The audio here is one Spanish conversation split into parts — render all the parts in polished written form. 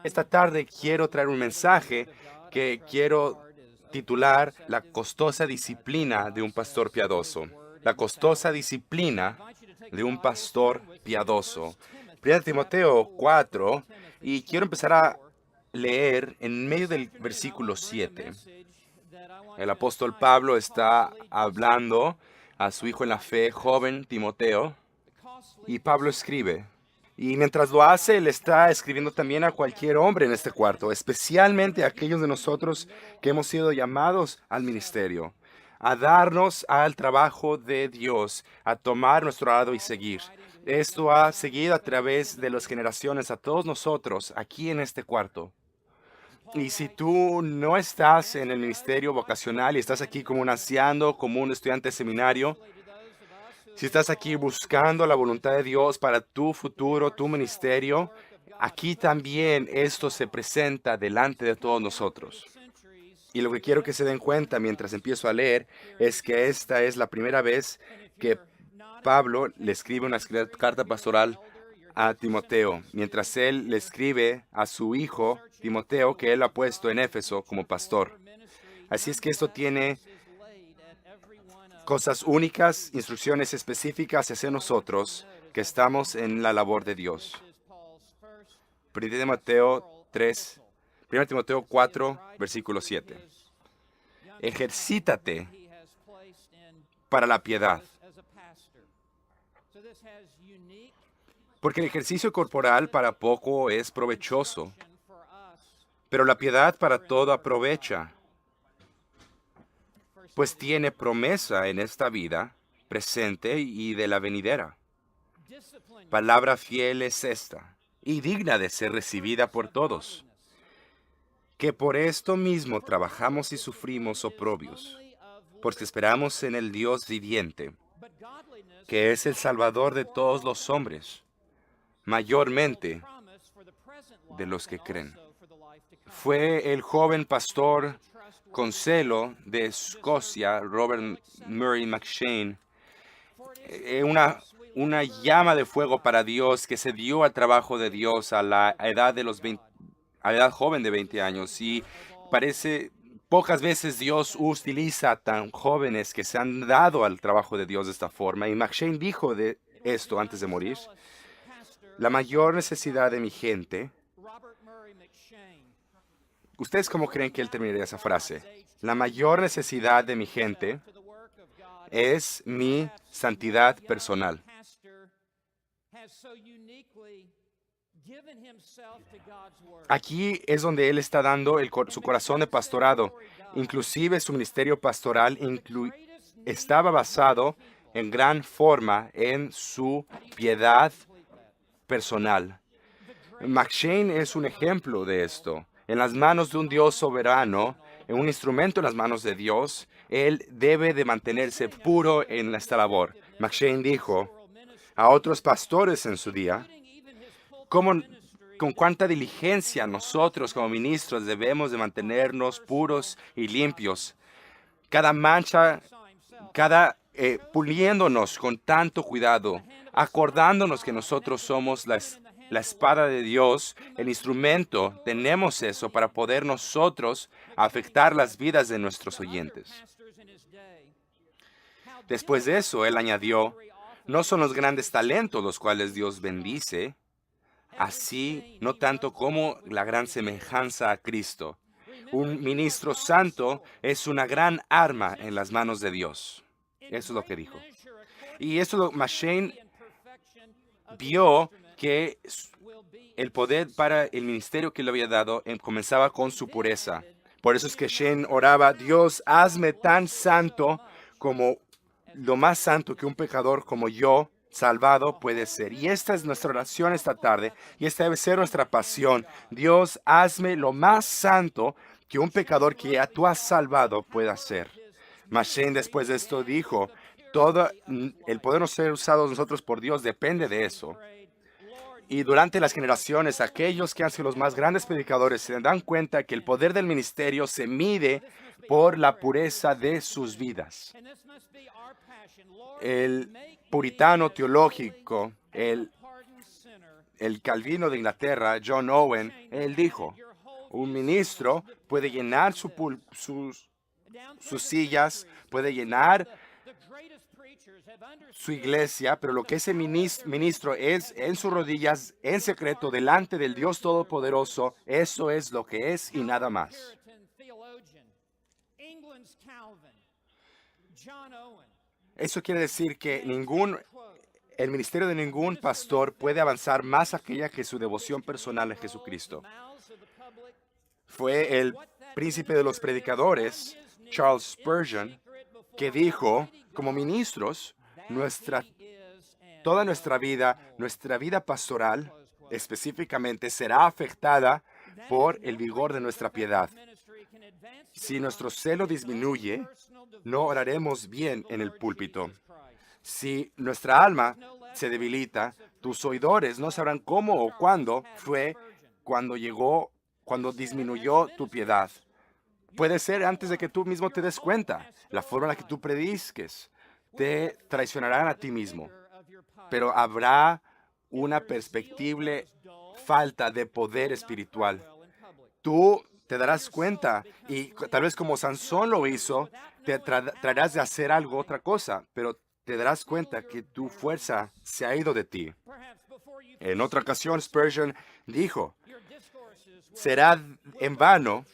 Esta tarde quiero traer un mensaje que quiero titular La costosa disciplina de un pastor piadoso. La costosa disciplina de un pastor piadoso. 1 Timoteo 4, y quiero empezar a leer en medio del versículo 7. El apóstol Pablo está hablando a su hijo en la fe, joven Timoteo, y Pablo escribe. Y mientras lo hace, él está escribiendo también a cualquier hombre en este cuarto, especialmente a aquellos de nosotros que hemos sido llamados al ministerio, a darnos al trabajo de Dios, a tomar nuestro arado y seguir. Esto ha seguido a través de las generaciones a todos nosotros aquí en este cuarto. Y si tú no estás en el ministerio vocacional y estás aquí como un anciano, como un estudiante de seminario, si estás aquí buscando la voluntad de Dios para tu futuro, tu ministerio, aquí también esto se presenta delante de todos nosotros. Y lo que quiero que se den cuenta mientras empiezo a leer es que esta es la primera vez que Pablo le escribe una carta pastoral a Timoteo, mientras él le escribe a su hijo Timoteo, que él ha puesto en Éfeso como pastor. Así es que esto tiene cosas únicas, instrucciones específicas hacia nosotros que estamos en la labor de Dios. 1 Timoteo 3, 1 Timoteo 4, versículo 7. Ejercítate para la piedad. Porque el ejercicio corporal para poco es provechoso, pero la piedad para todo aprovecha, pues tiene promesa en esta vida presente y de la venidera. Palabra fiel es esta, y digna de ser recibida por todos, que por esto mismo trabajamos y sufrimos oprobios, porque esperamos en el Dios viviente, que es el Salvador de todos los hombres, mayormente de los que creen. Fue el joven pastor con celo de Escocia, Robert Murray McCheyne, una llama de fuego para Dios que se dio al trabajo de Dios a la edad de a la edad joven de 20 años. Y parece pocas veces Dios utiliza tan jóvenes que se han dado al trabajo de Dios de esta forma. Y McCheyne dijo de esto antes de morir: la mayor necesidad de mi gente. ¿Ustedes cómo creen que él terminaría esa frase? La mayor necesidad de mi gente es mi santidad personal. Aquí es donde él está dando su corazón de pastorado. Inclusive su ministerio pastoral estaba basado en gran forma en su piedad personal. McCheyne es un ejemplo de esto. En las manos de un Dios soberano, en un instrumento en las manos de Dios, él debe de mantenerse puro en esta labor. McCheyne dijo a otros pastores en su día, con cuánta diligencia nosotros como ministros debemos de mantenernos puros y limpios. Cada mancha, puliéndonos con tanto cuidado, acordándonos que nosotros somos la espada de Dios, el instrumento, tenemos eso para poder nosotros afectar las vidas de nuestros oyentes. Después de eso, él añadió, no son los grandes talentos los cuales Dios bendice, así no tanto como la gran semejanza a Cristo. Un ministro santo es una gran arma en las manos de Dios. Eso es lo que dijo. Y eso McCheyne vio que el poder para el ministerio que le había dado comenzaba con su pureza. Por eso es que Shane oraba, Dios, hazme tan santo como lo más santo que un pecador como yo, salvado, puede ser. Y esta es nuestra oración esta tarde, y esta debe ser nuestra pasión. Dios, hazme lo más santo que un pecador que ya tú has salvado pueda ser. McCheyne después de esto dijo, todo el poder ser usados nosotros por Dios depende de eso. Y durante las generaciones, aquellos que han sido los más grandes predicadores se dan cuenta que el poder del ministerio se mide por la pureza de sus vidas. El puritano teológico, el Calvino de Inglaterra, John Owen, él dijo, un ministro puede llenar sus sillas, puede llenar su iglesia, pero lo que ese ministro es en sus rodillas, en secreto, delante del Dios Todopoderoso, eso es lo que es y nada más. Eso quiere decir que el ministerio de ningún pastor puede avanzar más aquella que su devoción personal a Jesucristo. Fue el príncipe de los predicadores, Charles Spurgeon, que dijo, como ministros, toda nuestra vida pastoral, específicamente, será afectada por el vigor de nuestra piedad. Si nuestro celo disminuye, no oraremos bien en el púlpito. Si nuestra alma se debilita, tus oidores no sabrán cómo o cuándo fue cuando disminuyó tu piedad. Puede ser antes de que tú mismo te des cuenta. La forma en la que tú prediques te traicionarán a ti mismo. Pero habrá una perspectiva falta de poder espiritual. Tú te darás cuenta y tal vez como Sansón lo hizo, te tratarás de hacer otra cosa, pero te darás cuenta que tu fuerza se ha ido de ti. En otra ocasión, Spurgeon dijo, será en vano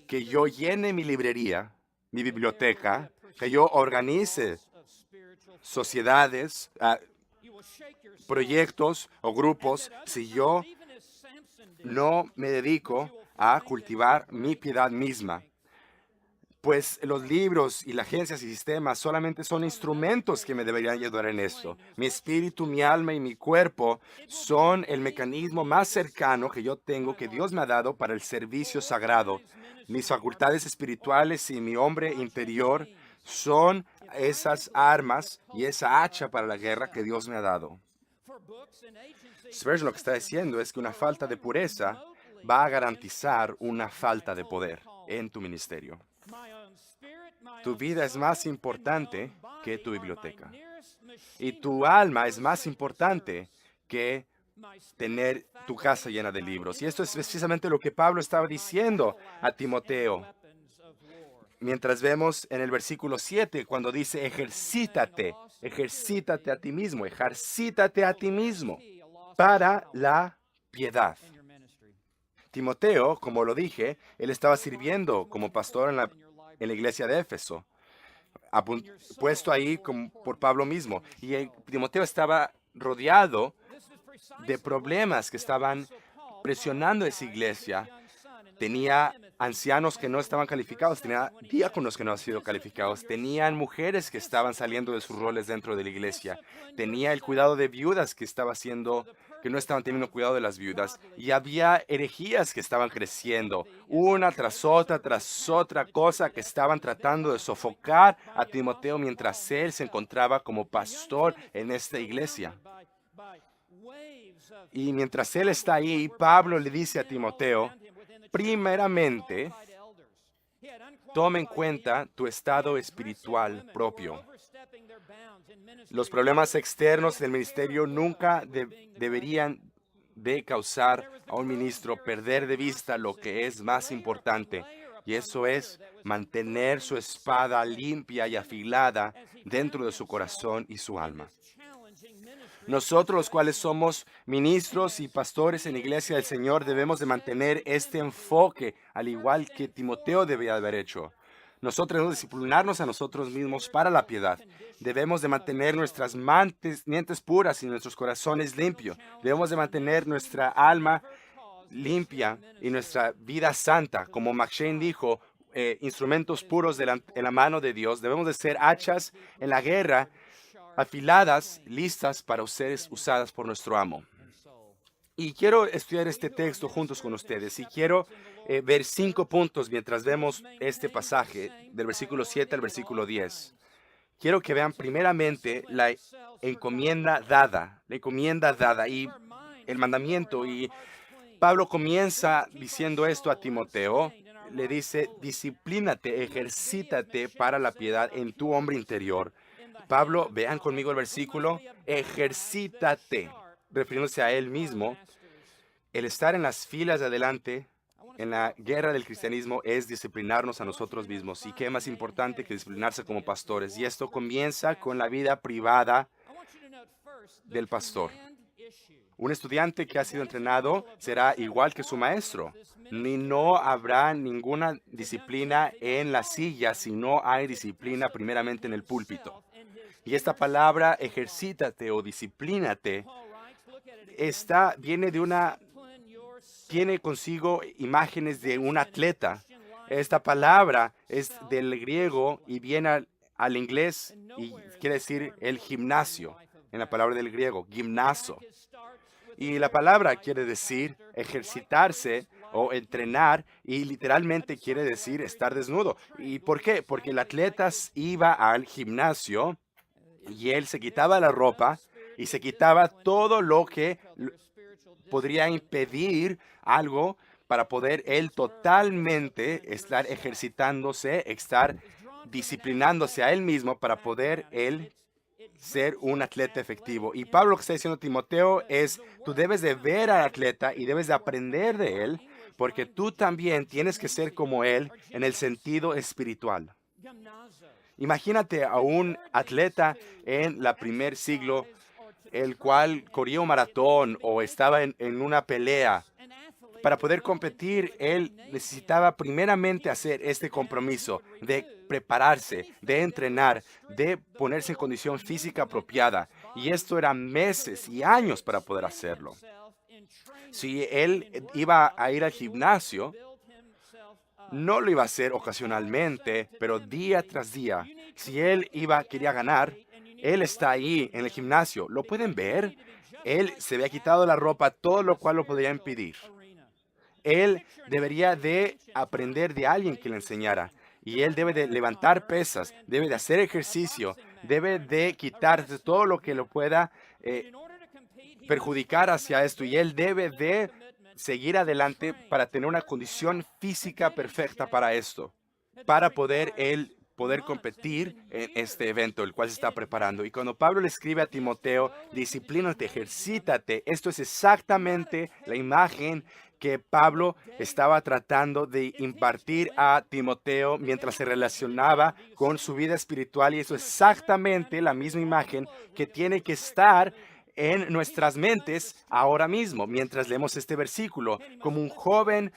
que yo llene mi librería, mi biblioteca, que yo organice sociedades, proyectos o grupos, si yo no me dedico a cultivar mi piedad misma. Pues los libros y las agencias y sistemas solamente son instrumentos que me deberían ayudar en esto. Mi espíritu, mi alma y mi cuerpo son el mecanismo más cercano que yo tengo, que Dios me ha dado para el servicio sagrado. Mis facultades espirituales y mi hombre interior son esas armas y esa hacha para la guerra que Dios me ha dado. Spurgeon lo que está diciendo es que una falta de pureza va a garantizar una falta de poder en tu ministerio. Tu vida es más importante que tu biblioteca. Y tu alma es más importante que tener tu casa llena de libros. Y esto es precisamente lo que Pablo estaba diciendo a Timoteo. Mientras vemos en el versículo 7, cuando dice, ejercítate a ti mismo, ejercítate a ti mismo para la piedad. Timoteo, como lo dije, él estaba sirviendo como pastor en la iglesia de Éfeso, puesto ahí por Pablo mismo. Y Timoteo estaba rodeado de problemas que estaban presionando esa iglesia. Tenía ancianos que no estaban calificados, tenía diáconos que no han sido calificados, tenían mujeres que estaban saliendo de sus roles dentro de la iglesia, tenía el cuidado de viudas que no estaban teniendo cuidado de las viudas, y había herejías que estaban creciendo, una tras otra cosa que estaban tratando de sofocar a Timoteo mientras él se encontraba como pastor en esta iglesia. Y mientras él está ahí, Pablo le dice a Timoteo, primeramente, toma en cuenta tu estado espiritual propio. Los problemas externos del ministerio nunca deberían de causar a un ministro perder de vista lo que es más importante, y eso es mantener su espada limpia y afilada dentro de su corazón y su alma. Nosotros, los cuales somos ministros y pastores en la iglesia del Señor, debemos de mantener este enfoque, al igual que Timoteo debía haber hecho. Nosotros debemos disciplinarnos a nosotros mismos para la piedad. Debemos de mantener nuestras mentes puras y nuestros corazones limpios. Debemos de mantener nuestra alma limpia y nuestra vida santa. Como McShane dijo, instrumentos puros en la mano de Dios. Debemos de ser hachas en la guerra, afiladas, listas para ser usadas por nuestro amo. Y quiero estudiar este texto juntos con ustedes y quiero ver 5 puntos mientras vemos este pasaje del versículo 7 al versículo 10. Quiero que vean primeramente la encomienda dada y el mandamiento. Y Pablo comienza diciendo esto a Timoteo. Le dice, disciplínate, ejercítate para la piedad en tu hombre interior. Pablo, vean conmigo el versículo, ejercítate, refiriéndose a él mismo. El estar en las filas de adelante en la guerra del cristianismo es disciplinarnos a nosotros mismos. ¿Y qué más importante que disciplinarse como pastores? Y esto comienza con la vida privada del pastor. Un estudiante que ha sido entrenado será igual que su maestro. Ni no habrá ninguna disciplina en la silla si no hay disciplina primeramente en el púlpito. Y esta palabra ejercítate o disciplínate tiene consigo imágenes de un atleta. Esta palabra es del griego y viene al inglés y quiere decir el gimnasio, en la palabra del griego, gimnaso. Y la palabra quiere decir ejercitarse o entrenar y literalmente quiere decir estar desnudo. ¿Y por qué? Porque el atleta iba al gimnasio y él se quitaba la ropa y se quitaba todo lo que podría impedir algo para poder él totalmente estar ejercitándose, estar disciplinándose a él mismo para poder él ser un atleta efectivo. Y Pablo lo que está diciendo a Timoteo es, tú debes de ver al atleta y debes de aprender de él, porque tú también tienes que ser como él en el sentido espiritual. Imagínate a un atleta en la primer siglo, el cual corría un maratón o estaba en una pelea. Para poder competir, él necesitaba primeramente hacer este compromiso de prepararse, de entrenar, de ponerse en condición física apropiada. Y esto era meses y años para poder hacerlo. Si él iba a ir al gimnasio, no lo iba a hacer ocasionalmente, pero día tras día. Si él quería ganar, él está ahí en el gimnasio. ¿Lo pueden ver? Él se había quitado la ropa, todo lo cual lo podría impedir. Él debería de aprender de alguien que le enseñara. Y él debe de levantar pesas, debe de hacer ejercicio, debe de quitarse todo lo que lo pueda perjudicar hacia esto. Y él debe de seguir adelante para tener una condición física perfecta para esto, para poder competir en este evento, el cual se está preparando. Y cuando Pablo le escribe a Timoteo, disciplínate, ejercítate, esto es exactamente la imagen que Pablo estaba tratando de impartir a Timoteo mientras se relacionaba con su vida espiritual. Y eso es exactamente la misma imagen que tiene que estar en nuestras mentes ahora mismo, mientras leemos este versículo. Como un joven,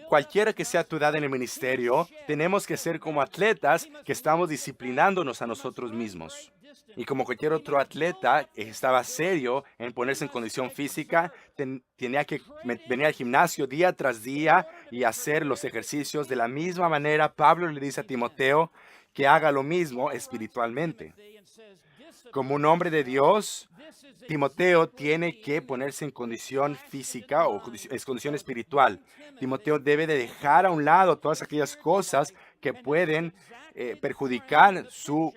cualquiera que sea tu edad en el ministerio, tenemos que ser como atletas que estamos disciplinándonos a nosotros mismos. Y como cualquier otro atleta estaba serio en ponerse en condición física, tenía que venir al gimnasio día tras día y hacer los ejercicios. De la misma manera, Pablo le dice a Timoteo que haga lo mismo espiritualmente. Como un hombre de Dios, Timoteo tiene que ponerse en condición física o en condición espiritual. Timoteo debe de dejar a un lado todas aquellas cosas que pueden perjudicar su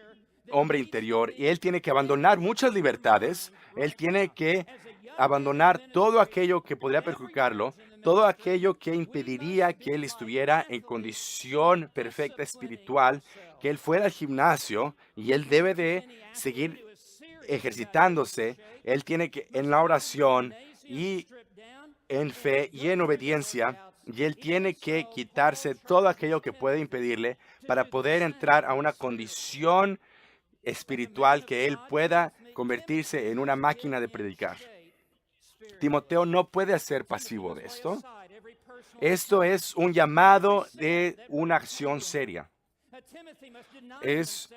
hombre interior. Y él tiene que abandonar muchas libertades. Él tiene que abandonar todo aquello que podría perjudicarlo, todo aquello que impediría que él estuviera en condición perfecta espiritual, que él fuera al gimnasio y él debe de seguir ejercitándose. Él tiene que, en la oración y en fe y en obediencia, y él tiene que quitarse todo aquello que puede impedirle para poder entrar a una condición espiritual que él pueda convertirse en una máquina de predicar. Timoteo no puede ser pasivo de esto. Esto es un llamado de una acción seria. Es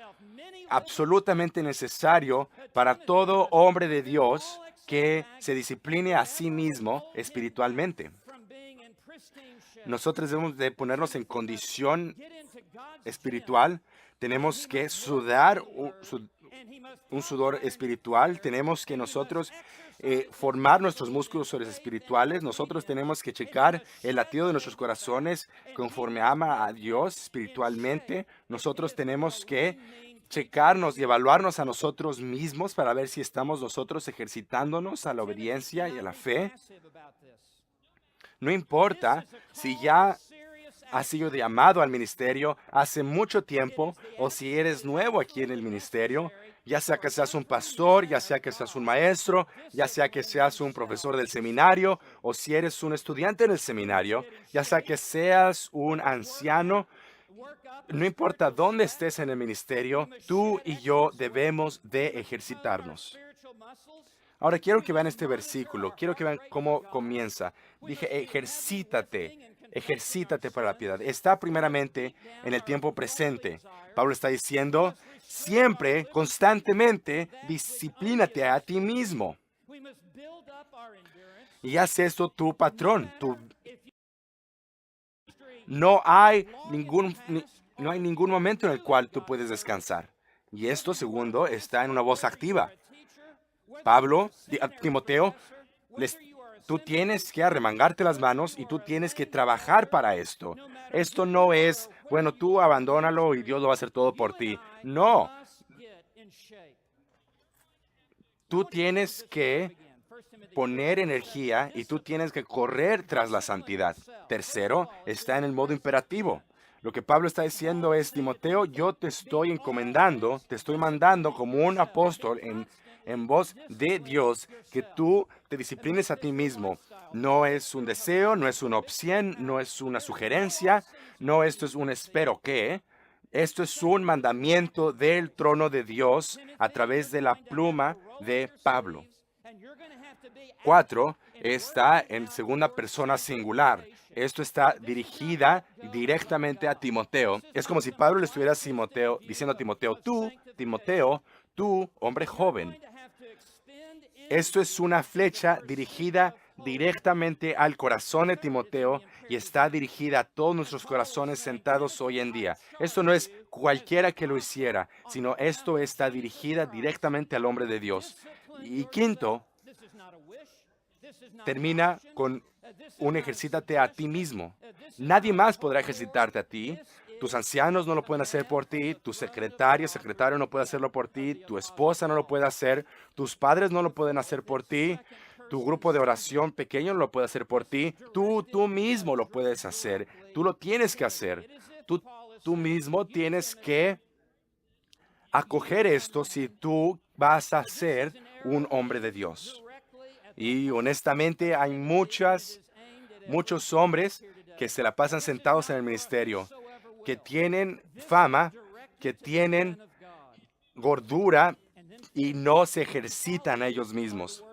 absolutamente necesario para todo hombre de Dios que se discipline a sí mismo espiritualmente. Nosotros debemos de ponernos en condición espiritual. Tenemos que sudar un sudor espiritual. Tenemos que nosotros formar nuestros músculos espirituales. Nosotros tenemos que checar el latido de nuestros corazones conforme ama a Dios espiritualmente. Nosotros tenemos que checarnos y evaluarnos a nosotros mismos para ver si estamos nosotros ejercitándonos a la obediencia y a la fe. No importa si ya has sido llamado al ministerio hace mucho tiempo o si eres nuevo aquí en el ministerio. Ya sea que seas un pastor, ya sea que seas un maestro, ya sea que seas un profesor del seminario, o si eres un estudiante en el seminario, ya sea que seas un anciano, no importa dónde estés en el ministerio, tú y yo debemos de ejercitarnos. Ahora quiero que vean este versículo, quiero que vean cómo comienza. Dije, ejercítate para la piedad. Está primeramente en el tiempo presente. Pablo está diciendo, siempre, constantemente, disciplínate a ti mismo. Y haz esto tu patrón. No hay no hay ningún momento en el cual tú puedes descansar. Y esto, segundo, está en una voz activa. Pablo, a Timoteo, les, tú tienes que arremangarte las manos y tú tienes que trabajar para esto. Esto no es, bueno, tú abandónalo y Dios lo va a hacer todo por ti. No, tú tienes que poner energía y tú tienes que correr tras la santidad. Tercero, está en el modo imperativo. Lo que Pablo está diciendo es, Timoteo, yo te estoy encomendando, te estoy mandando como un apóstol en voz de Dios, que tú te disciplines a ti mismo. No es un deseo, no es una opción, no es una sugerencia, no esto es un espero que. Esto es un mandamiento del trono de Dios a través de la pluma de Pablo. 4 está en segunda persona singular. Esto está dirigida directamente a Timoteo. Es como si Pablo le estuviera diciendo a Timoteo, tú, hombre joven. Esto es una flecha dirigida directamente al corazón de Timoteo y está dirigida a todos nuestros corazones sentados hoy en día. Esto no es cualquiera que lo hiciera, sino esto está dirigida directamente al hombre de Dios. Y quinto, termina con un ejercítate a ti mismo. Nadie más podrá ejercitarte a ti. Tus ancianos no lo pueden hacer por ti, tu secretario no puede hacerlo por ti, tu esposa no lo puede hacer, tus padres no lo pueden hacer por ti, tu grupo de oración pequeño no lo puede hacer por ti, tú mismo lo puedes hacer, tú lo tienes que hacer, tú mismo tienes que acoger esto si tú vas a ser un hombre de Dios. Y honestamente hay muchos hombres que se la pasan sentados en el ministerio, que tienen fama, que tienen gordura y no se ejercitan a ellos mismos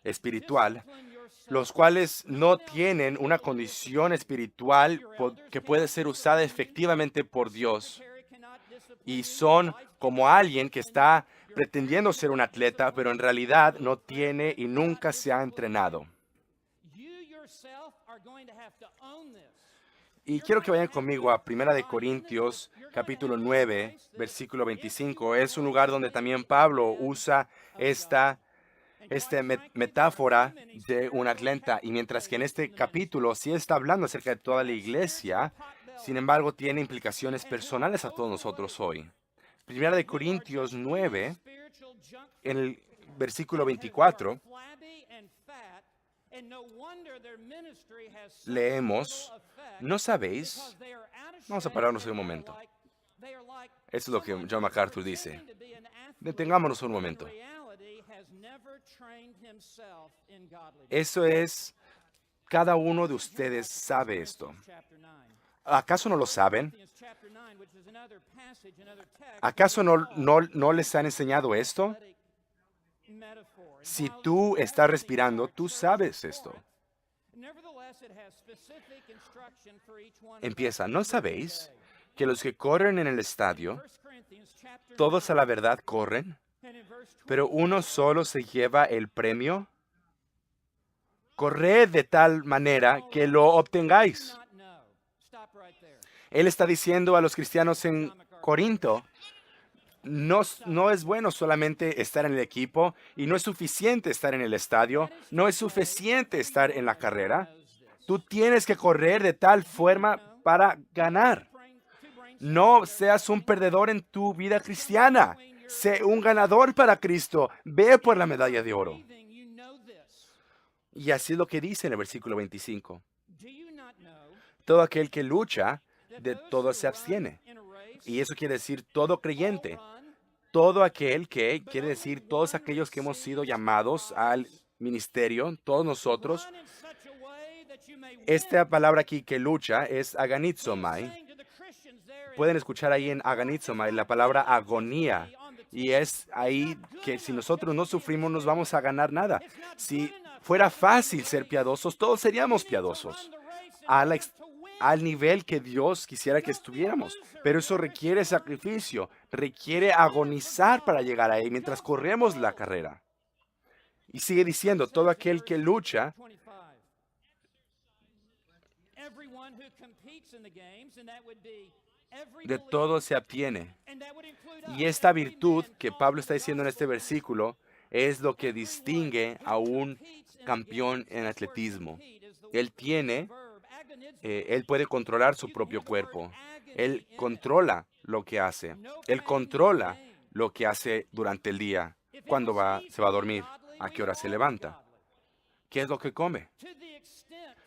espiritual, los cuales no tienen una condición espiritual que puede ser usada efectivamente por Dios. Y son como alguien que está pretendiendo ser un atleta, pero en realidad no tiene y nunca se ha entrenado. Y quiero que vayan conmigo a 1 Corintios, capítulo 9, versículo 25. Es un lugar donde también Pablo usa esta metáfora de un atleta. Y mientras que en este capítulo sí está hablando acerca de toda la iglesia, sin embargo tiene implicaciones personales a todos nosotros hoy. 1 Corintios 9, en el versículo 24, leemos, ¿no sabéis? Vamos a pararnos un momento. Esto es lo que John MacArthur dice. Detengámonos un momento. Eso es, cada uno de ustedes sabe esto. ¿Acaso no lo saben? ¿Acaso no les han enseñado esto? Si tú estás respirando, tú sabes esto. Empieza, ¿no sabéis que los que corren en el estadio, todos a la verdad corren, pero uno solo se lleva el premio? Corred de tal manera que lo obtengáis. Él está diciendo a los cristianos en Corinto, no es bueno solamente estar en el equipo y no es suficiente estar en el estadio, no es suficiente estar en la carrera. Tú tienes que correr de tal forma para ganar. No seas un perdedor en tu vida cristiana. Sé un ganador para Cristo. Ve por la medalla de oro. Y así es lo que dice en el versículo 25. Todo aquel que lucha, de todo se abstiene. Y eso quiere decir todo creyente. todo aquel que, quiere decir todos aquellos que hemos sido llamados al ministerio, todos nosotros. Esta palabra aquí que lucha es aganizomai. Pueden escuchar ahí en aganizomai la palabra agonía. Y es ahí que si nosotros no sufrimos, no vamos a ganar nada. Si fuera fácil ser piadosos, todos seríamos piadosos al nivel que Dios quisiera que estuviéramos. Pero eso requiere sacrificio, requiere agonizar para llegar ahí mientras corremos la carrera. Y sigue diciendo, todo aquel que lucha, de todo se abstiene. Y esta virtud que Pablo está diciendo en este versículo es lo que distingue a un campeón en atletismo. Él puede controlar su propio cuerpo. Él controla lo que hace. Él controla lo que hace durante el día. ¿Cuándo se va a dormir? ¿A qué hora se levanta? ¿Qué es lo que come?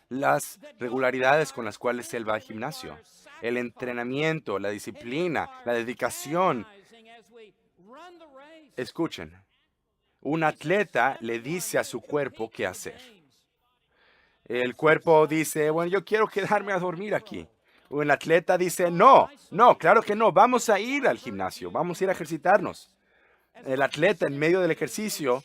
Las regularidades con las cuales él va al gimnasio, el entrenamiento, la disciplina, la dedicación. Escuchen, un atleta le dice a su cuerpo qué hacer. El cuerpo dice, bueno, yo quiero quedarme a dormir aquí. Un atleta dice, no, claro que no, vamos a ir al gimnasio, vamos a ir a ejercitarnos. El atleta en medio del ejercicio,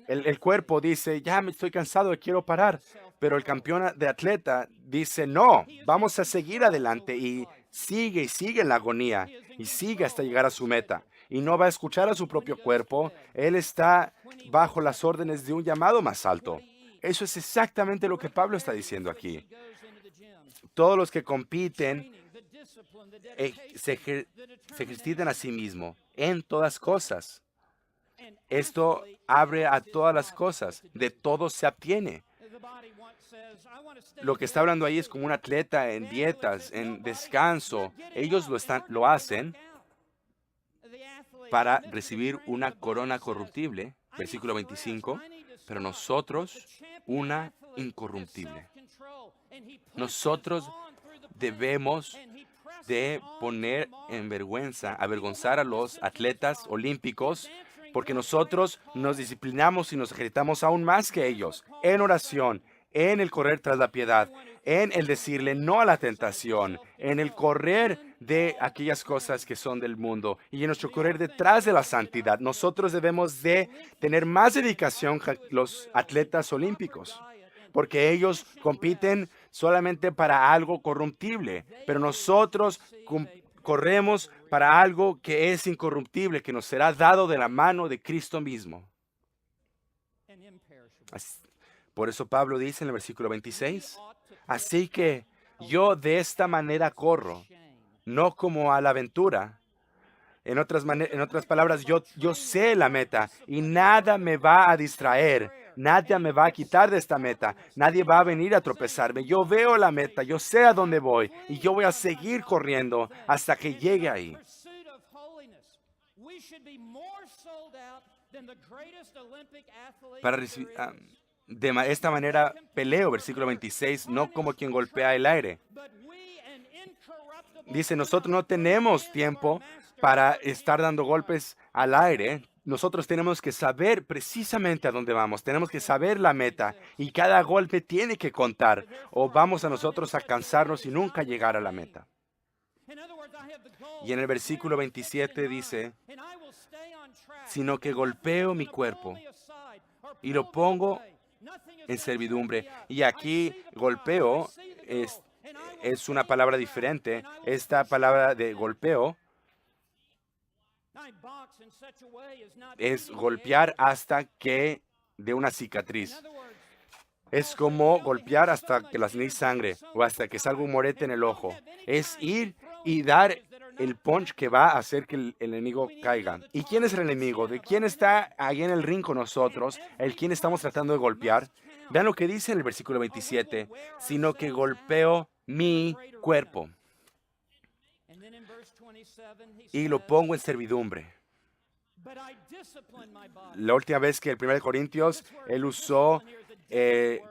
el cuerpo dice, ya me estoy cansado, quiero parar. Pero el campeón de atleta dice, no, vamos a seguir adelante y sigue en la agonía y sigue hasta llegar a su meta. Y no va a escuchar a su propio cuerpo. Él está bajo las órdenes de un llamado más alto. Eso es exactamente lo que Pablo está diciendo aquí. Todos los que compiten se ejercitan a sí mismos en todas cosas. Esto abre a todas las cosas. De todo se abstiene. Lo que está hablando ahí es como un atleta en dietas, en descanso. Ellos lo hacen para recibir una corona corruptible, versículo 25, pero nosotros una incorruptible. Nosotros debemos de poner en vergüenza, avergonzar a los atletas olímpicos, porque nosotros nos disciplinamos y nos ejercitamos aún más que ellos, en oración, en el correr tras la piedad, en el decirle no a la tentación, en el correr de aquellas cosas que son del mundo y en nuestro correr detrás de la santidad. Nosotros debemos de tener más dedicación que los atletas olímpicos, porque ellos compiten solamente para algo corruptible, pero nosotros corremos para algo que es incorruptible, que nos será dado de la mano de Cristo mismo. Por eso Pablo dice en el versículo 26, así que yo de esta manera corro, no como a la aventura. En otras palabras, yo sé la meta y nada me va a distraer, nadie me va a quitar de esta meta, nadie va a venir a tropezarme. Yo veo la meta, yo sé a dónde voy y yo voy a seguir corriendo hasta que llegue ahí. De esta manera peleo, versículo 26, no como quien golpea el aire. Dice, nosotros no tenemos tiempo para estar dando golpes al aire. Nosotros tenemos que saber precisamente a dónde vamos. Tenemos que saber la meta y cada golpe tiene que contar o vamos a nosotros a cansarnos y nunca llegar a la meta. Y en el versículo 27 dice, sino que golpeo mi cuerpo y lo pongo en servidumbre. Y aquí golpeo es una palabra diferente. Esta palabra de golpeo es golpear hasta que dé una cicatriz. Es como golpear hasta que la sangre o hasta que salga un morete en el ojo. Es ir y dar el punch que va a hacer que el enemigo caiga. ¿Y quién es el enemigo? ¿De quién está ahí en el ring con nosotros? ¿El quién estamos tratando de golpear? Vean lo que dice en el versículo 27, sino que golpeo mi cuerpo y lo pongo en servidumbre. La última vez que el 1 Corintios, él usó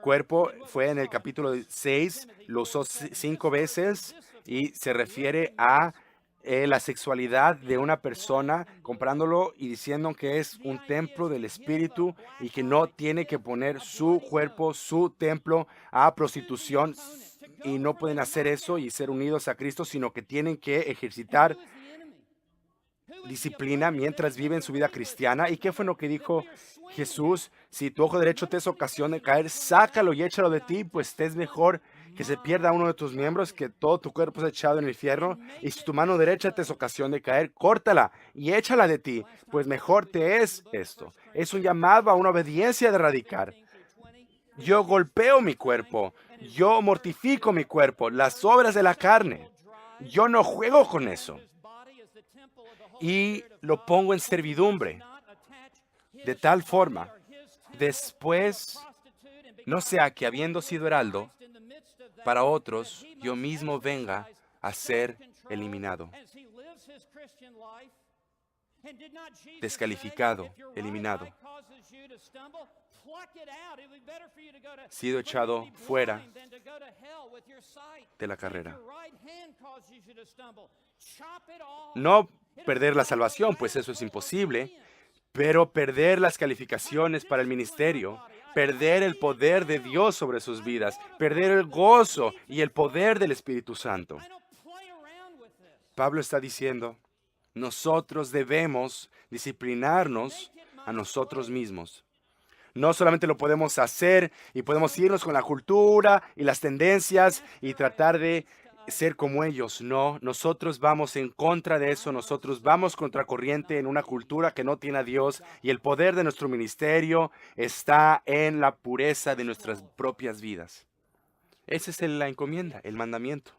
cuerpo fue en el capítulo 6, lo usó 5 veces y se refiere a la sexualidad de una persona, comparándolo y diciendo que es un templo del Espíritu y que no tiene que poner su cuerpo, su templo a prostitución, y no pueden hacer eso y ser unidos a Cristo, sino que tienen que ejercitar disciplina mientras viven su vida cristiana. ¿Y qué fue lo que dijo Jesús? Si tu ojo derecho te es ocasión de caer, sácalo y échalo de ti, pues te es mejor que se pierda uno de tus miembros que todo tu cuerpo es echado en el infierno. Y si tu mano derecha te es ocasión de caer, córtala y échala de ti, pues mejor te es esto. Es un llamado a una obediencia de radical. Yo golpeo mi cuerpo, yo mortifico mi cuerpo, las obras de la carne. Yo no juego con eso y lo pongo en servidumbre, de tal forma, después, no sea que habiendo sido heraldo, para otros yo mismo venga a ser eliminado, descalificado, eliminado, sido echado fuera de la carrera. No perder la salvación, pues eso es imposible, pero perder las calificaciones para el ministerio, perder el poder de Dios sobre sus vidas, perder el gozo y el poder del Espíritu Santo. Pablo está diciendo, nosotros debemos disciplinarnos a nosotros mismos. No solamente lo podemos hacer y podemos irnos con la cultura y las tendencias y tratar de ser como ellos. No, nosotros vamos en contra de eso. Nosotros vamos contracorriente en una cultura que no tiene a Dios, y el poder de nuestro ministerio está en la pureza de nuestras propias vidas. Esa es la encomienda, el mandamiento.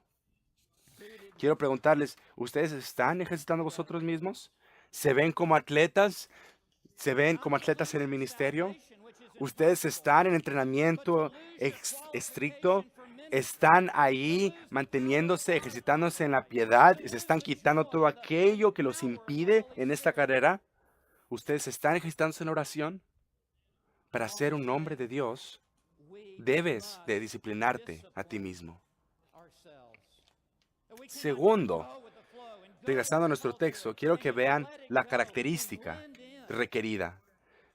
Quiero preguntarles, ¿ustedes están ejercitando vosotros mismos? ¿Se ven como atletas? ¿Se ven como atletas en el ministerio? ¿Ustedes están en entrenamiento estricto? ¿Están ahí manteniéndose, ejercitándose en la piedad? ¿Se están quitando todo aquello que los impide en esta carrera? ¿Ustedes están ejercitándose en oración? Para ser un hombre de Dios, debes de disciplinarte a ti mismo. Segundo, regresando a nuestro texto, quiero que vean la característica requerida.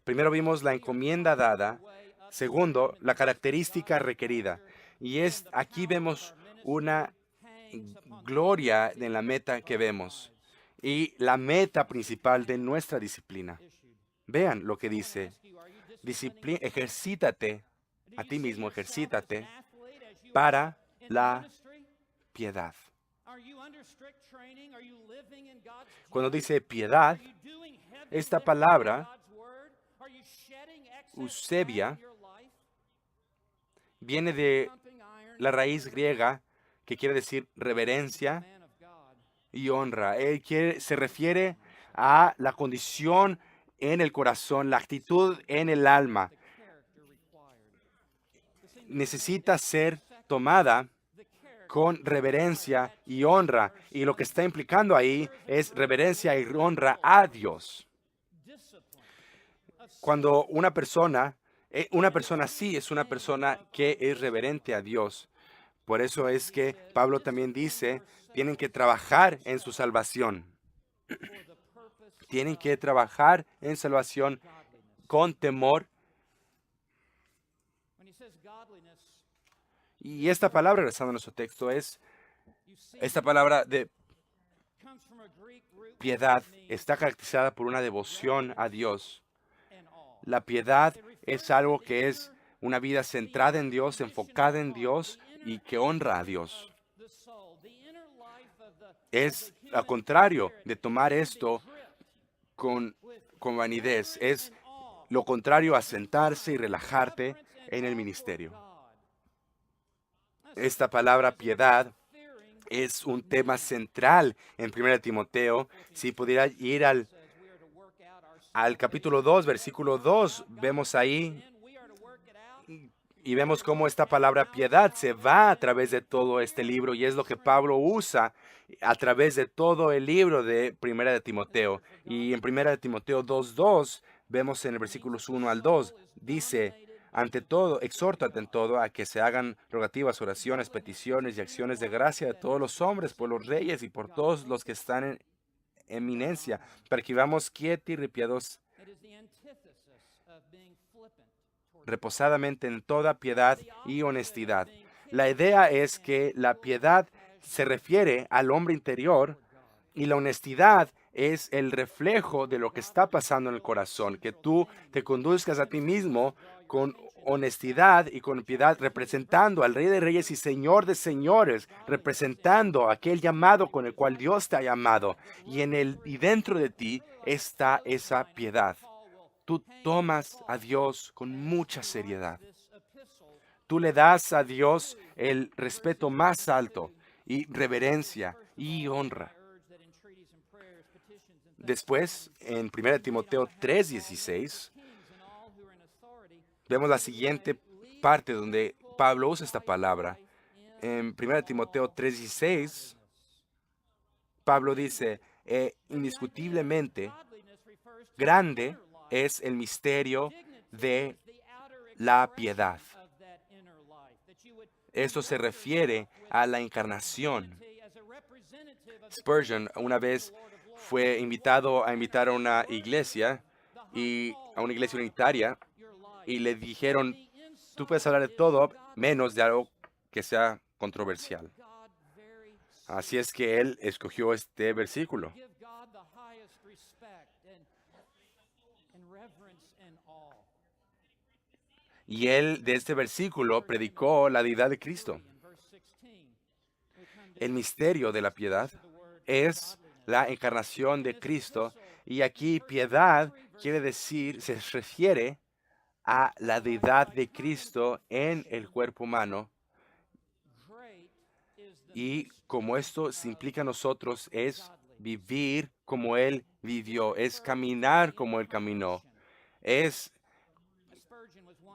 Primero vimos la encomienda dada. Segundo, la característica requerida. Y aquí vemos una gloria en la meta que vemos y la meta principal de nuestra disciplina. Vean lo que dice. Ejercítate a ti mismo, ejercítate para la piedad. Cuando dice piedad, esta palabra, eusebia, viene de la raíz griega que quiere decir reverencia y honra. Se refiere a la condición en el corazón, la actitud en el alma. Necesita ser tomada con reverencia y honra. Y lo que está implicando ahí es reverencia y honra a Dios. Cuando una persona sí es una persona que es reverente a Dios. Por eso es que Pablo también dice, tienen que trabajar en su salvación. Tienen que trabajar en salvación con temor. Y esta palabra, regresando a nuestro texto, esta palabra de piedad está caracterizada por una devoción a Dios. La piedad es algo que es una vida centrada en Dios, enfocada en Dios y que honra a Dios. Es al contrario de tomar esto con vanidez. Es lo contrario a sentarse y relajarte en el ministerio. Esta palabra piedad es un tema central en 1 Timoteo. Si pudiera ir al capítulo 2, versículo 2, vemos ahí y vemos cómo esta palabra piedad se va a través de todo este libro, y es lo que Pablo usa a través de todo el libro de 1 Timoteo. Y en 1 Timoteo 2:2 vemos en el versículos 1 al 2, dice, Ante todo, exhorto ante todo a que se hagan rogativas, oraciones, peticiones y acciones de gracia de todos los hombres, por los reyes y por todos los que están en eminencia, para que vivamos quieti y reposadamente en toda piedad y honestidad. La idea es que la piedad se refiere al hombre interior y la honestidad es el reflejo de lo que está pasando en el corazón, que tú te conduzcas a ti mismo con honestidad y con piedad, representando al Rey de Reyes y Señor de Señores, representando aquel llamado con el cual Dios te ha llamado. Y dentro de ti está esa piedad. Tú tomas a Dios con mucha seriedad. Tú le das a Dios el respeto más alto y reverencia y honra. Después, en 1 Timoteo 3:16, vemos la siguiente parte donde Pablo usa esta palabra. En 1 Timoteo 3:16, Pablo dice, indiscutiblemente, grande es el misterio de la piedad. Esto se refiere a la encarnación. Spurgeon una vez fue invitado a invitar a una iglesia unitaria, y le dijeron, tú puedes hablar de todo menos de algo que sea controversial. Así es que él escogió este versículo. Y él de este versículo predicó la deidad de Cristo. El misterio de la piedad es la encarnación de Cristo. Y aquí piedad quiere decir, se refiere a la deidad de Cristo en el cuerpo humano. Y como esto se implica a nosotros, es vivir como Él vivió, es caminar como Él caminó, es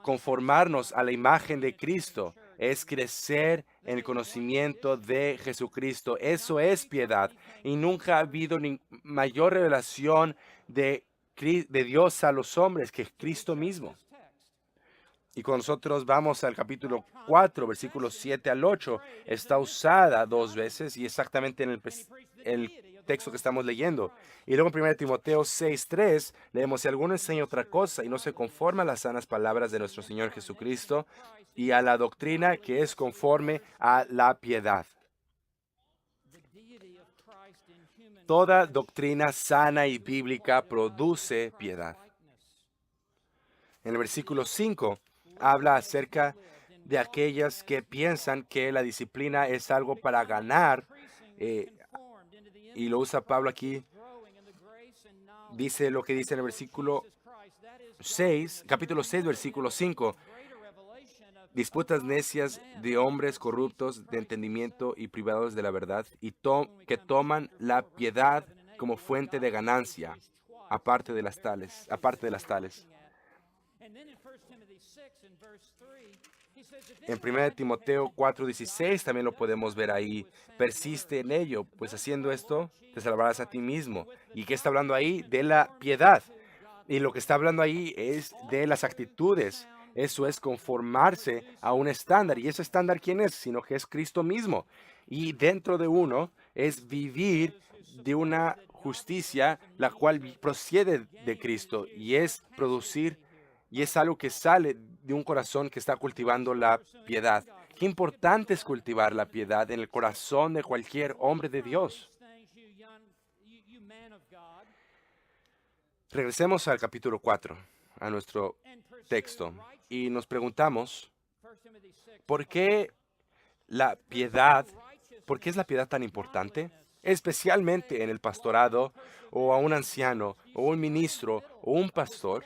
conformarnos a la imagen de Cristo, es crecer en el conocimiento de Jesucristo. Eso es piedad. Y nunca ha habido mayor revelación de Dios a los hombres que Cristo mismo. Y cuando nosotros vamos al capítulo 4, versículos 7 al 8, está usada 2 veces y exactamente en el texto que estamos leyendo. Y luego en 1 Timoteo 6:3 leemos, si alguno enseña otra cosa y no se conforma a las sanas palabras de nuestro Señor Jesucristo y a la doctrina que es conforme a la piedad. Toda doctrina sana y bíblica produce piedad. En el versículo 5 habla acerca de aquellas que piensan que la disciplina es algo para ganar, y lo usa Pablo aquí. Dice lo que dice en el versículo 6, capítulo 6, versículo 5. Disputas necias de hombres corruptos de entendimiento y privados de la verdad, y que toman la piedad como fuente de ganancia, aparte de las tales. En 1 Timoteo 4:16 también lo podemos ver ahí. Persiste en ello, pues haciendo esto te salvarás a ti mismo. ¿Y qué está hablando ahí? De la piedad. Y lo que está hablando ahí es de las actitudes. Eso es conformarse a un estándar. ¿Y ese estándar quién es? Sino que es Cristo mismo. Y dentro de uno es vivir de una justicia la cual procede de Cristo y es producir, y es algo que sale de un corazón que está cultivando la piedad. Qué importante es cultivar la piedad en el corazón de cualquier hombre de Dios. Regresemos al capítulo 4, a nuestro texto, y nos preguntamos, ¿por qué la piedad, por qué es la piedad tan importante? Especialmente en el pastorado, o a un anciano, o un ministro, o un pastor.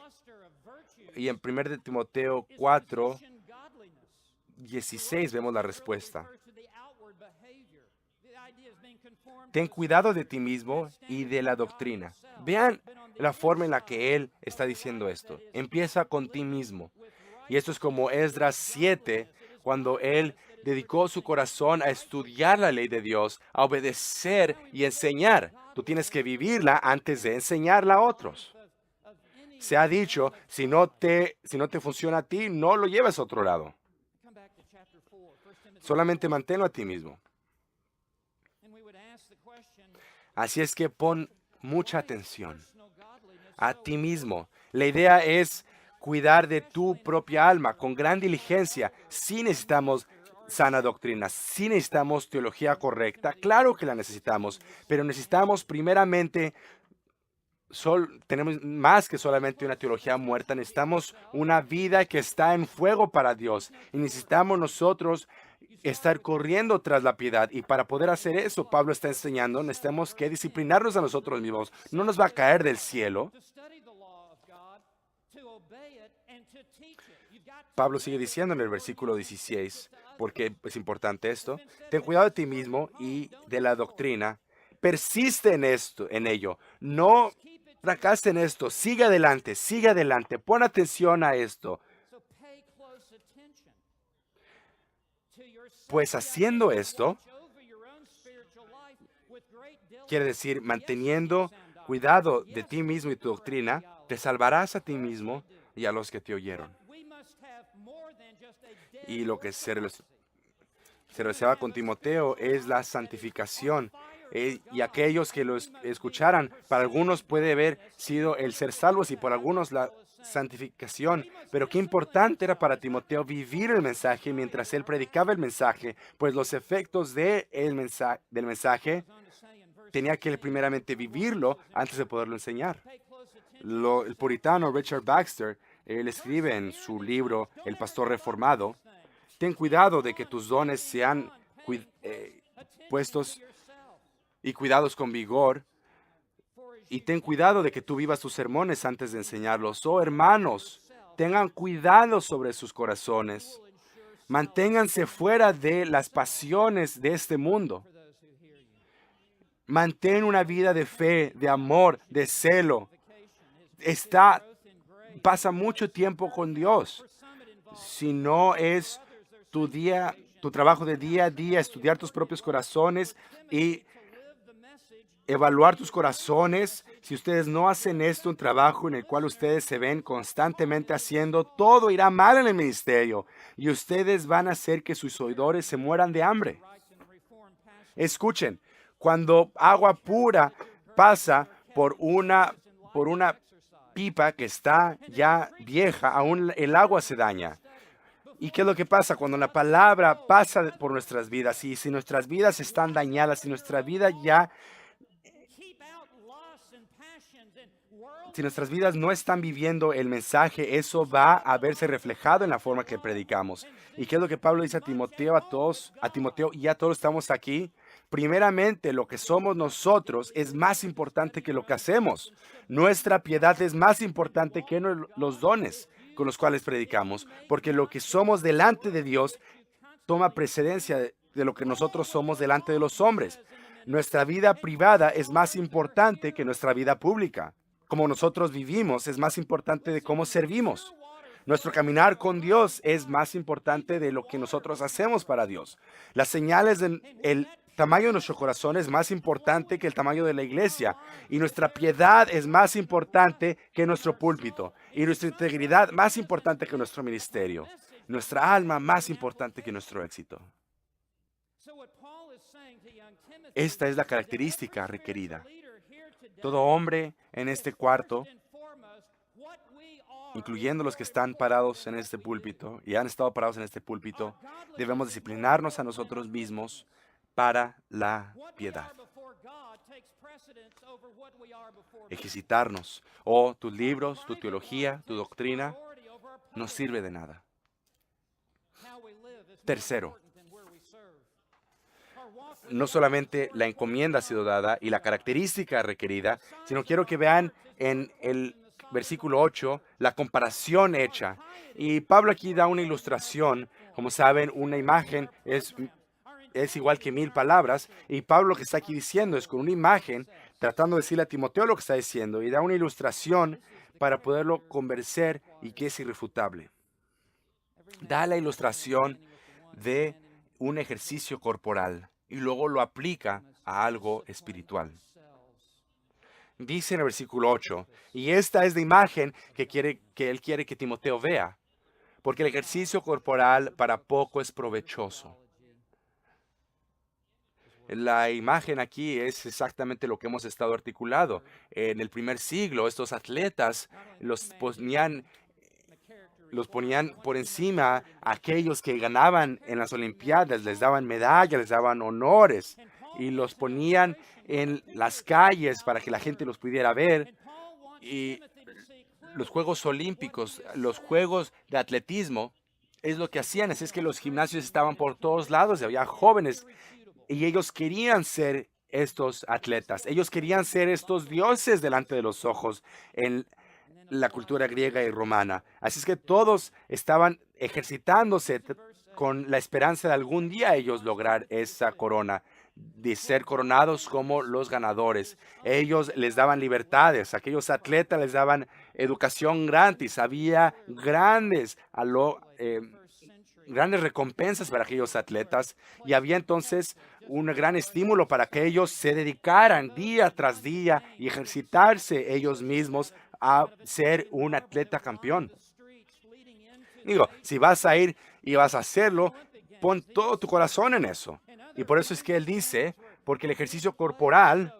Y en 1 Timoteo 4:16 vemos la respuesta. Ten cuidado de ti mismo y de la doctrina. Vean la forma en la que él está diciendo esto. Empieza con ti mismo. Y esto es como Esdras 7, cuando él dedicó su corazón a estudiar la ley de Dios, a obedecer y enseñar. Tú tienes que vivirla antes de enseñarla a otros. Se ha dicho, si no te funciona a ti, no lo lleves a otro lado. Solamente manténlo a ti mismo. Así es que pon mucha atención a ti mismo. La idea es cuidar de tu propia alma con gran diligencia. Sí necesitamos sana doctrina, sí necesitamos teología correcta, claro que la necesitamos, pero necesitamos primeramente, tenemos más que solamente una teología muerta, necesitamos una vida que está en fuego para Dios y necesitamos nosotros estar corriendo tras la piedad. Y para poder hacer eso, Pablo está enseñando, necesitamos que disciplinarnos a nosotros mismos. No nos va a caer del cielo. Pablo sigue diciendo en el versículo 16, porque es importante esto: ten cuidado de ti mismo y de la doctrina. Persiste en esto, en ello. No fracase en esto. Sigue adelante. Pon atención a esto. Pues haciendo esto, quiere decir manteniendo cuidado de ti mismo y tu doctrina, te salvarás a ti mismo y a los que te oyeron. Y lo que se relaciona con Timoteo es la santificación. Y aquellos que lo escucharan, para algunos puede haber sido el ser salvos y por algunos la santificación. Pero qué importante era para Timoteo vivir el mensaje mientras él predicaba el mensaje, pues los efectos del mensaje tenía que él primeramente vivirlo antes de poderlo enseñar. El puritano Richard Baxter, él escribe en su libro El Pastor Reformado: ten cuidado de que tus dones sean puestos y cuidados con vigor, y ten cuidado de que tú vivas tus sermones antes de enseñarlos. Oh, hermanos, tengan cuidado sobre sus corazones. Manténganse fuera de las pasiones de este mundo. Mantén una vida de fe, de amor, de celo. Pasa mucho tiempo con Dios. Si no es tu trabajo de día a día, estudiar tus propios corazones y evaluar tus corazones, si ustedes no hacen esto, un trabajo en el cual ustedes se ven constantemente haciendo, todo irá mal en el ministerio y ustedes van a hacer que sus oidores se mueran de hambre. Escuchen, cuando agua pura pasa por una pipa que está ya vieja, aún el agua se daña. ¿Y qué es lo que pasa cuando la palabra pasa por nuestras vidas? Y si nuestras vidas están dañadas, si nuestras vidas no están viviendo el mensaje, eso va a verse reflejado en la forma que predicamos. ¿Y qué es lo que Pablo dice a Timoteo, a Timoteo y a todos estamos aquí? Primeramente, lo que somos nosotros es más importante que lo que hacemos. Nuestra piedad es más importante que los dones con los cuales predicamos, porque lo que somos delante de Dios toma precedencia de lo que nosotros somos delante de los hombres. Nuestra vida privada es más importante que nuestra vida pública. Como nosotros vivimos es más importante de cómo servimos. Nuestro caminar con Dios es más importante de lo que nosotros hacemos para Dios. Las señales el tamaño de nuestro corazón es más importante que el tamaño de la iglesia. Y nuestra piedad es más importante que nuestro púlpito. Y nuestra integridad más importante que nuestro ministerio. Nuestra alma más importante que nuestro éxito. Esta es la característica requerida. Todo hombre en este cuarto, incluyendo los que están parados en este púlpito y han estado parados en este púlpito, debemos disciplinarnos a nosotros mismos para la piedad. Ejercitarnos. Tus libros, tu teología, tu doctrina, no sirve de nada. Tercero, no solamente la encomienda ha sido dada y la característica requerida, sino quiero que vean en el versículo 8 la comparación hecha. Y Pablo aquí da una ilustración. Como saben, una imagen es igual que 1000 palabras. Y Pablo lo que está aquí diciendo es con una imagen, tratando de decirle a Timoteo lo que está diciendo, y da una ilustración para poderlo convencer y que es irrefutable. Da la ilustración de un ejercicio corporal y luego lo aplica a algo espiritual. Dice en el versículo 8, y esta es la imagen que él quiere que Timoteo vea, porque el ejercicio corporal para poco es provechoso. La imagen aquí es exactamente lo que hemos estado articulando. En el primer siglo, estos atletas los ponían por encima a aquellos que ganaban en las Olimpiadas, les daban medallas, les daban honores y los ponían en las calles para que la gente los pudiera ver. Y los Juegos Olímpicos, los Juegos de atletismo, es lo que hacían. Es que los gimnasios estaban por todos lados y había jóvenes y ellos querían ser estos atletas. Ellos querían ser estos dioses delante de los ojos en la cultura griega y romana. Así es que todos estaban ejercitándose con la esperanza de algún día ellos lograr esa corona, de ser coronados como los ganadores. Ellos les daban libertades, aquellos atletas les daban educación gratis, había grandes recompensas para aquellos atletas y había entonces un gran estímulo para que ellos se dedicaran día tras día y ejercitarse ellos mismos a ser un atleta campeón. Digo, si vas a ir y vas a hacerlo, pon todo tu corazón en eso. Y por eso es que él dice, porque el ejercicio corporal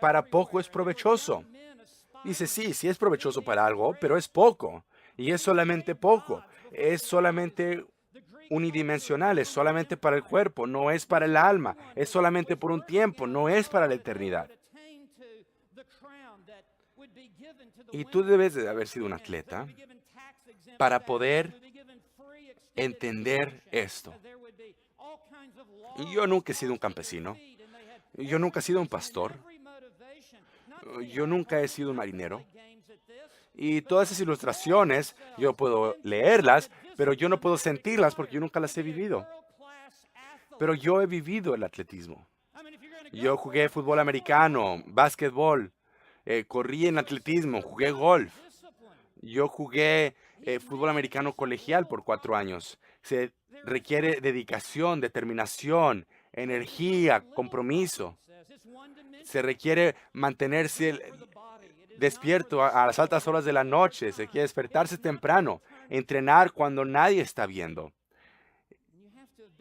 para poco es provechoso. Dice, sí, sí es provechoso para algo, pero es poco. Y es solamente poco. Es solamente unidimensional, es solamente para el cuerpo, no es para el alma. Es solamente por un tiempo, no es para la eternidad. Y tú debes de haber sido un atleta para poder entender esto. Y yo nunca he sido un campesino. Yo nunca he sido un pastor. Yo nunca he sido un marinero. Y todas esas ilustraciones, yo puedo leerlas, pero yo no puedo sentirlas porque yo nunca las he vivido. Pero yo he vivido el atletismo. Yo jugué fútbol americano, básquetbol, corrí en atletismo, jugué golf. Yo jugué fútbol americano colegial por 4 años. Se requiere dedicación, determinación, energía, compromiso. Se requiere mantenerse despierto a las altas horas de la noche. Se requiere despertarse temprano, entrenar cuando nadie está viendo.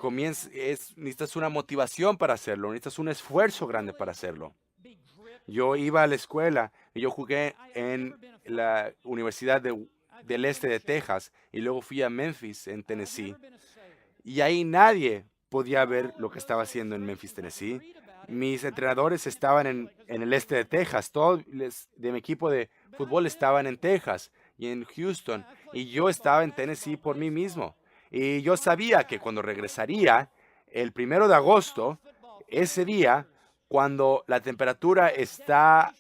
Necesitas una motivación para hacerlo, necesitas un esfuerzo grande para hacerlo. Yo iba a la escuela y yo jugué en la Universidad del Este de Texas y luego fui a Memphis, en Tennessee. Y ahí nadie podía ver lo que estaba haciendo en Memphis, Tennessee. Mis entrenadores estaban en el este de Texas. Todos de mi equipo de fútbol estaban en Texas y en Houston. Y yo estaba en Tennessee por mí mismo. Y yo sabía que cuando regresaría, el 1 de agosto, ese día, cuando la temperatura está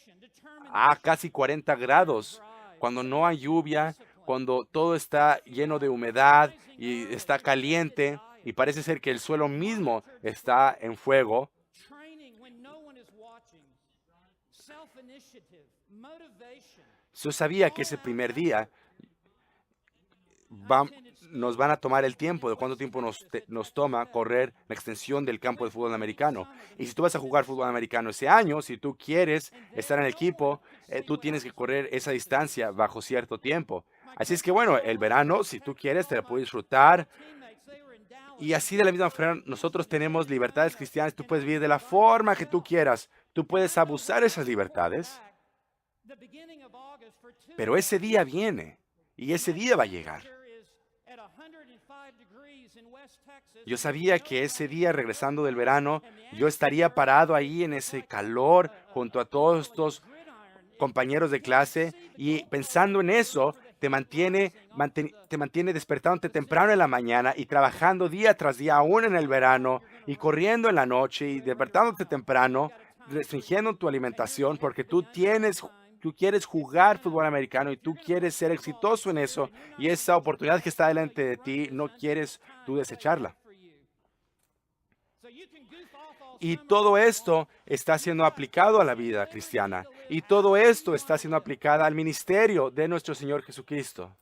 a casi 40 grados, cuando no hay lluvia, cuando todo está lleno de humedad y está caliente y parece ser que el suelo mismo está en fuego, yo sabía que ese primer día nos van a tomar el tiempo, de cuánto tiempo nos toma correr la extensión del campo de fútbol americano. Y si tú vas a jugar fútbol americano ese año, si tú quieres estar en el equipo, tú tienes que correr esa distancia bajo cierto tiempo. Así es que bueno, el verano, si tú quieres, te la puedes disfrutar. Y así de la misma forma, nosotros tenemos libertades cristianas. Tú puedes vivir de la forma que tú quieras. Tú puedes abusar esas libertades. Pero ese día viene y ese día va a llegar. Yo sabía que ese día, regresando del verano, yo estaría parado ahí en ese calor junto a todos estos compañeros de clase y pensando en eso, te mantiene despertándote temprano en la mañana y trabajando día tras día, aún en el verano, y corriendo en la noche y despertándote temprano, restringiendo tu alimentación porque tú quieres jugar fútbol americano y tú quieres ser exitoso en eso y esa oportunidad que está delante de ti no quieres tú desecharla. Y todo esto está siendo aplicado a la vida cristiana. Y todo esto está siendo aplicado al ministerio de nuestro Señor Jesucristo.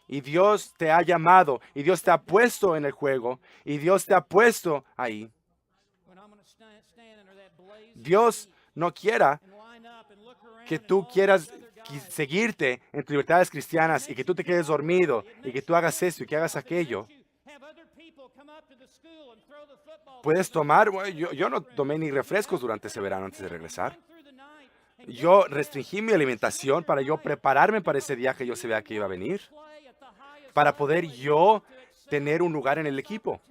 Y Dios te ha llamado, y Dios te ha puesto en el juego, y Dios te ha puesto ahí. Dios no quiera que tú quieras seguirte en tus libertades cristianas y que tú te quedes dormido y que tú hagas esto y que hagas aquello. Puedes tomar, bueno, yo no tomé ni refrescos durante ese verano antes de regresar. Yo restringí mi alimentación para yo prepararme para ese día que yo sabía que iba a venir, para poder yo tener un lugar en el equipo.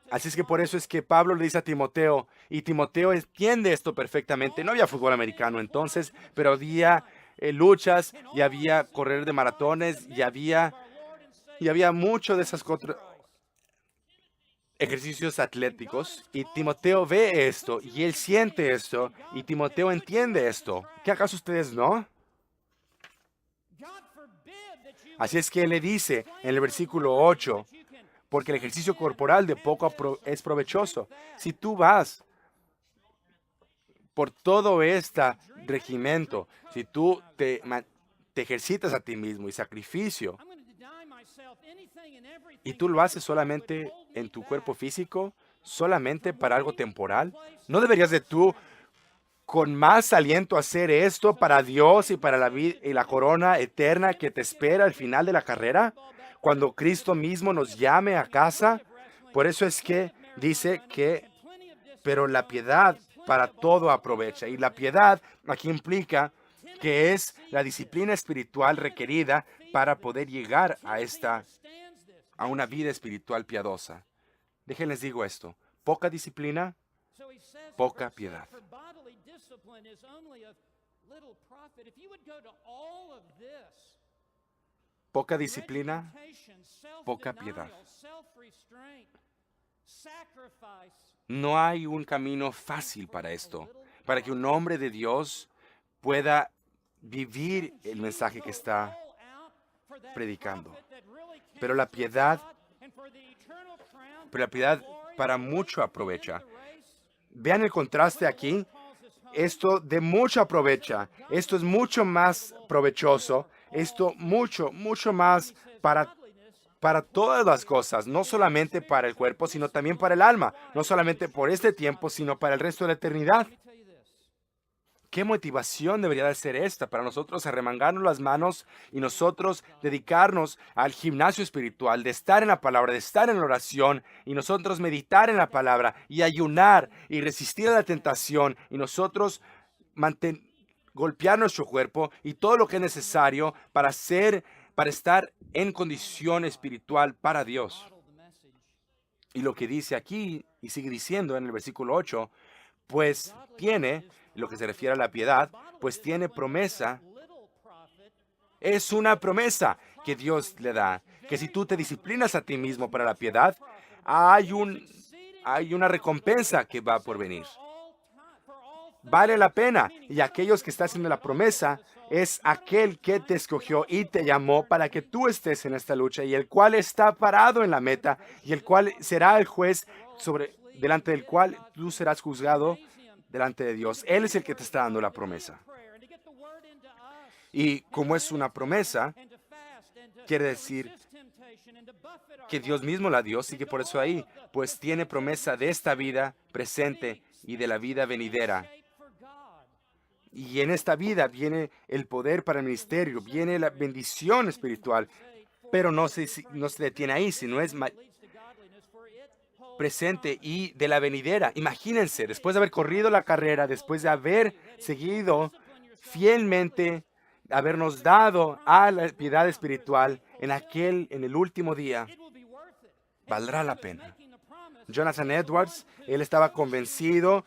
Así es que por eso es que Pablo le dice a Timoteo, y Timoteo entiende esto perfectamente. No había fútbol americano entonces, pero había luchas y había correr de maratones y había mucho de esas ejercicios atléticos. Y Timoteo ve esto y él siente esto y Timoteo entiende esto. ¿Qué acaso ustedes no? Así es que él le dice en el versículo 8, porque el ejercicio corporal de poco es provechoso. Si tú vas por todo este regimiento, si tú te ejercitas a ti mismo y sacrificio, y tú lo haces solamente en tu cuerpo físico, solamente para algo temporal, ¿no deberías de tú con más aliento hacer esto para Dios y para la vida y la corona eterna que te espera al final de la carrera, cuando Cristo mismo nos llame a casa? Por eso es que dice que, pero la piedad para todo aprovecha. Y la piedad aquí implica que es la disciplina espiritual requerida para poder llegar a una vida espiritual piadosa. Déjenles digo esto, poca disciplina, poca piedad. Poca disciplina, poca piedad. No hay un camino fácil para esto, para que un hombre de Dios pueda vivir el mensaje que está predicando. Pero la piedad para mucho aprovecha. Vean el contraste aquí. Esto de mucho aprovecha. Esto es mucho más provechoso. Esto mucho más para todas las cosas, no solamente para el cuerpo, sino también para el alma. No solamente por este tiempo, sino para el resto de la eternidad. ¿Qué motivación debería de ser esta para nosotros arremangarnos las manos y nosotros dedicarnos al gimnasio espiritual, de estar en la palabra, de estar en la oración y nosotros meditar en la palabra y ayunar y resistir a la tentación y nosotros golpear nuestro cuerpo y todo lo que es necesario para estar en condición espiritual para Dios? Y lo que dice aquí y sigue diciendo en el versículo 8, pues tiene, lo que se refiere a la piedad, pues tiene promesa. Es una promesa que Dios le da, que si tú te disciplinas a ti mismo para la piedad, hay una recompensa que va por venir. Vale la pena. Y aquellos que están haciendo la promesa es aquel que te escogió y te llamó para que tú estés en esta lucha y el cual está parado en la meta y el cual será el juez delante del cual tú serás juzgado delante de Dios. Él es el que te está dando la promesa. Y como es una promesa, quiere decir que Dios mismo la dio, así que por eso ahí, pues tiene promesa de esta vida presente y de la vida venidera. Y en esta vida viene el poder para el ministerio, viene la bendición espiritual, pero no se detiene ahí, sino es presente y de la venidera. Imagínense, después de haber corrido la carrera, después de haber seguido fielmente, habernos dado a la piedad espiritual en el último día, valdrá la pena. Jonathan Edwards, él estaba convencido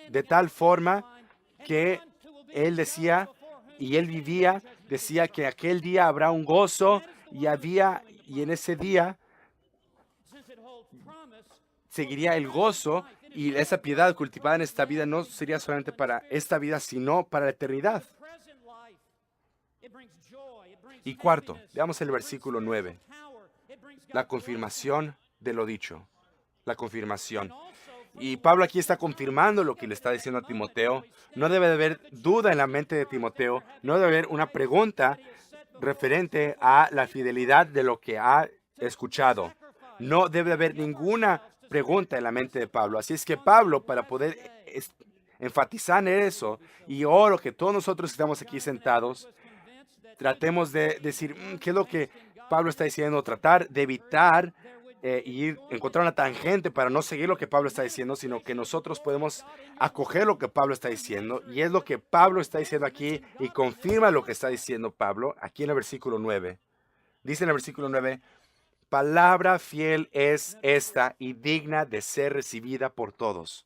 de tal forma que él decía, y él vivía, decía que aquel día habrá un gozo y en ese día seguiría el gozo y esa piedad cultivada en esta vida no sería solamente para esta vida, sino para la eternidad. Y cuarto, veamos el versículo 9. La confirmación de lo dicho. La confirmación. Y Pablo aquí está confirmando lo que le está diciendo a Timoteo. No debe de haber duda en la mente de Timoteo. No debe haber una pregunta referente a la fidelidad de lo que ha escuchado. No debe haber ninguna pregunta en la mente de Pablo. Así es que Pablo, para poder enfatizar en eso, y oro que todos nosotros que estamos aquí sentados, tratemos de decir, ¿qué es lo que Pablo está diciendo? Tratar de evitar encontrar una tangente para no seguir lo que Pablo está diciendo, sino que nosotros podemos acoger lo que Pablo está diciendo. Y es lo que Pablo está diciendo aquí y confirma lo que está diciendo Pablo aquí en el versículo 9. Dice en el versículo 9, palabra fiel es esta y digna de ser recibida por todos.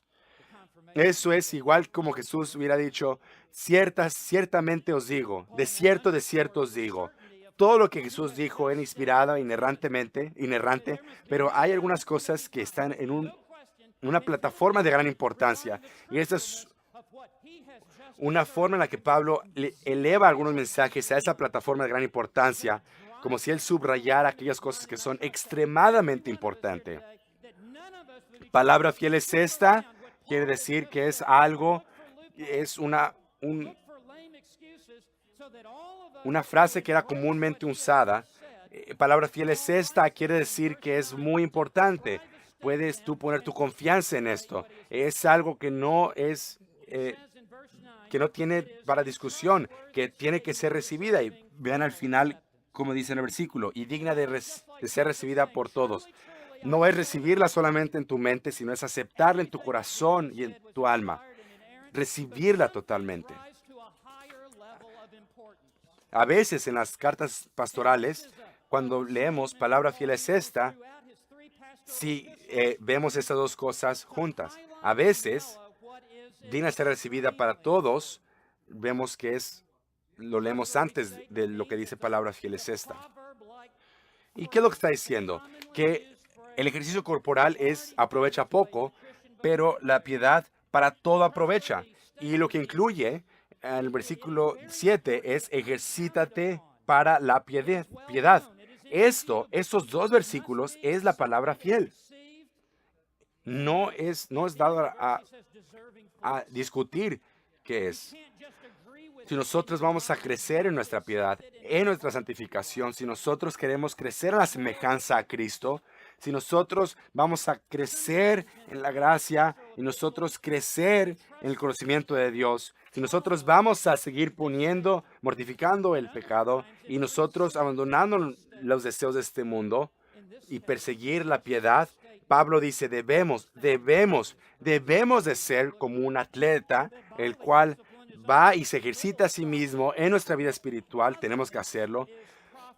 Eso es igual como Jesús hubiera dicho, ciertamente os digo, de cierto os digo. Todo lo que Jesús dijo es inspirado inerrante, pero hay algunas cosas que están en una plataforma de gran importancia. Y esta es una forma en la que Pablo eleva algunos mensajes a esa plataforma de gran importancia, como si él subrayara aquellas cosas que son extremadamente importantes. Palabra fiel es esta, quiere decir que es algo, es una frase que era comúnmente usada. Palabra fiel es esta, quiere decir que es muy importante. Puedes tú poner tu confianza en esto. Es algo que no es, que no tiene para discusión, que tiene que ser recibida. Y vean al final, como dice en el versículo, y digna de ser recibida por todos. No es recibirla solamente en tu mente, sino es aceptarla en tu corazón y en tu alma. Recibirla totalmente. A veces en las cartas pastorales, cuando leemos palabra fiel es esta, sí vemos estas dos cosas juntas. A veces, digna de ser recibida para todos, vemos que lo leemos antes de lo que dice palabra fiel es esta. ¿Y qué es lo que está diciendo? Que el ejercicio corporal aprovecha poco, pero la piedad para todo aprovecha. Y lo que incluye en el versículo 7 es ejercítate para la piedad. Estos dos versículos es la palabra fiel. No es dado a discutir qué es. Si nosotros vamos a crecer en nuestra piedad, en nuestra santificación, si nosotros queremos crecer en la semejanza a Cristo, si nosotros vamos a crecer en la gracia y nosotros crecer en el conocimiento de Dios, si nosotros vamos a seguir mortificando el pecado y nosotros abandonando los deseos de este mundo y perseguir la piedad, Pablo dice, debemos de ser como un atleta, el cual va y se ejercita a sí mismo en nuestra vida espiritual. Tenemos que hacerlo.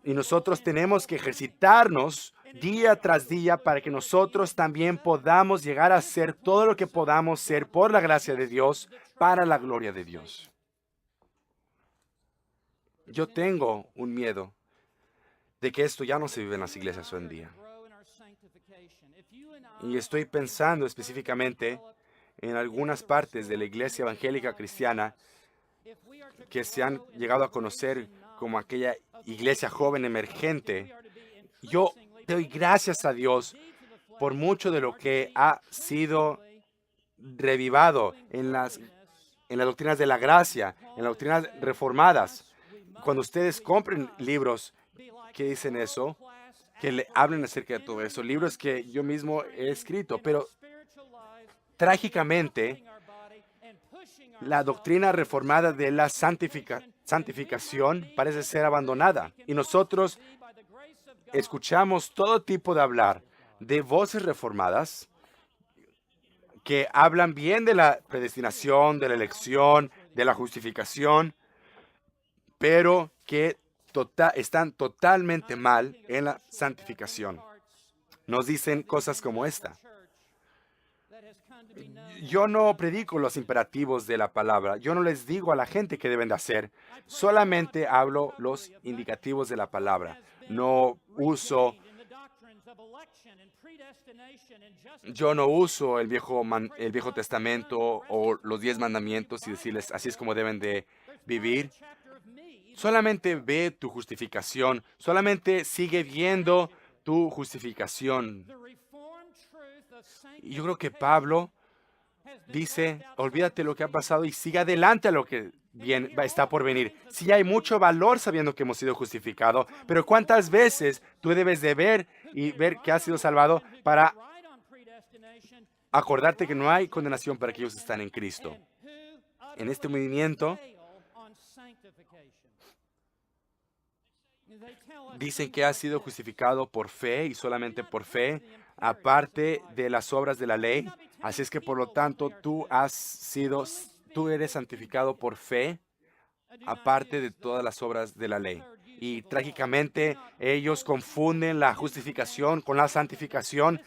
Y nosotros tenemos que ejercitarnos día tras día para que nosotros también podamos llegar a ser todo lo que podamos ser por la gracia de Dios, para la gloria de Dios. Yo tengo un miedo de que esto ya no se vive en las iglesias hoy en día. Y estoy pensando específicamente en algunas partes de la iglesia evangélica cristiana que se han llegado a conocer como aquella iglesia joven emergente. Yo doy gracias a Dios por mucho de lo que ha sido revivado en las doctrinas de la gracia, en las doctrinas reformadas. Cuando ustedes compren libros que dicen eso, que le hablen acerca de todo eso, libros que yo mismo he escrito, pero trágicamente la doctrina reformada de la santificación parece ser abandonada y nosotros escuchamos todo tipo de hablar de voces reformadas que hablan bien de la predestinación, de la elección, de la justificación, pero que están totalmente mal en la santificación. Nos dicen cosas como esta. Yo no predico los imperativos de la palabra. Yo no les digo a la gente qué deben de hacer. Solamente hablo los indicativos de la palabra. Yo no uso el Viejo Testamento o los 10 mandamientos y decirles así es como deben de vivir. Solamente ve tu justificación. Solamente sigue viendo tu justificación. Y yo creo que Pablo dice, olvídate lo que ha pasado y sigue adelante a lo que está por venir. Sí hay mucho valor sabiendo que hemos sido justificados, pero ¿cuántas veces tú debes de ver y ver que has sido salvado para acordarte que no hay condenación para aquellos que están en Cristo. En este movimiento dicen que has sido justificado por fe y solamente por fe, aparte de las obras de la ley. Así es que por lo tanto tú eres santificado por fe, aparte de todas las obras de la ley. Y trágicamente ellos confunden la justificación con la santificación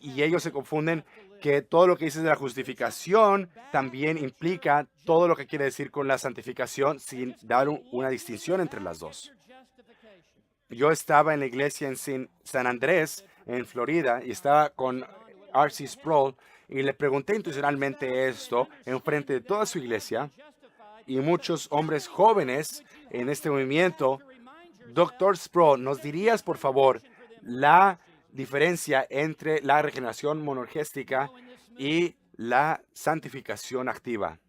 y ellos se confunden que todo lo que dice de la justificación también implica todo lo que quiere decir con la santificación sin dar una distinción entre las dos. Yo estaba en la iglesia en San Andrés, en Florida, y estaba con R.C. Sproul y le pregunté intencionalmente esto en frente de toda su iglesia y muchos hombres jóvenes en este movimiento. Doctor Sproul, ¿nos dirías, por favor, la diferencia entre la regeneración monorgéstica y la santificación activa?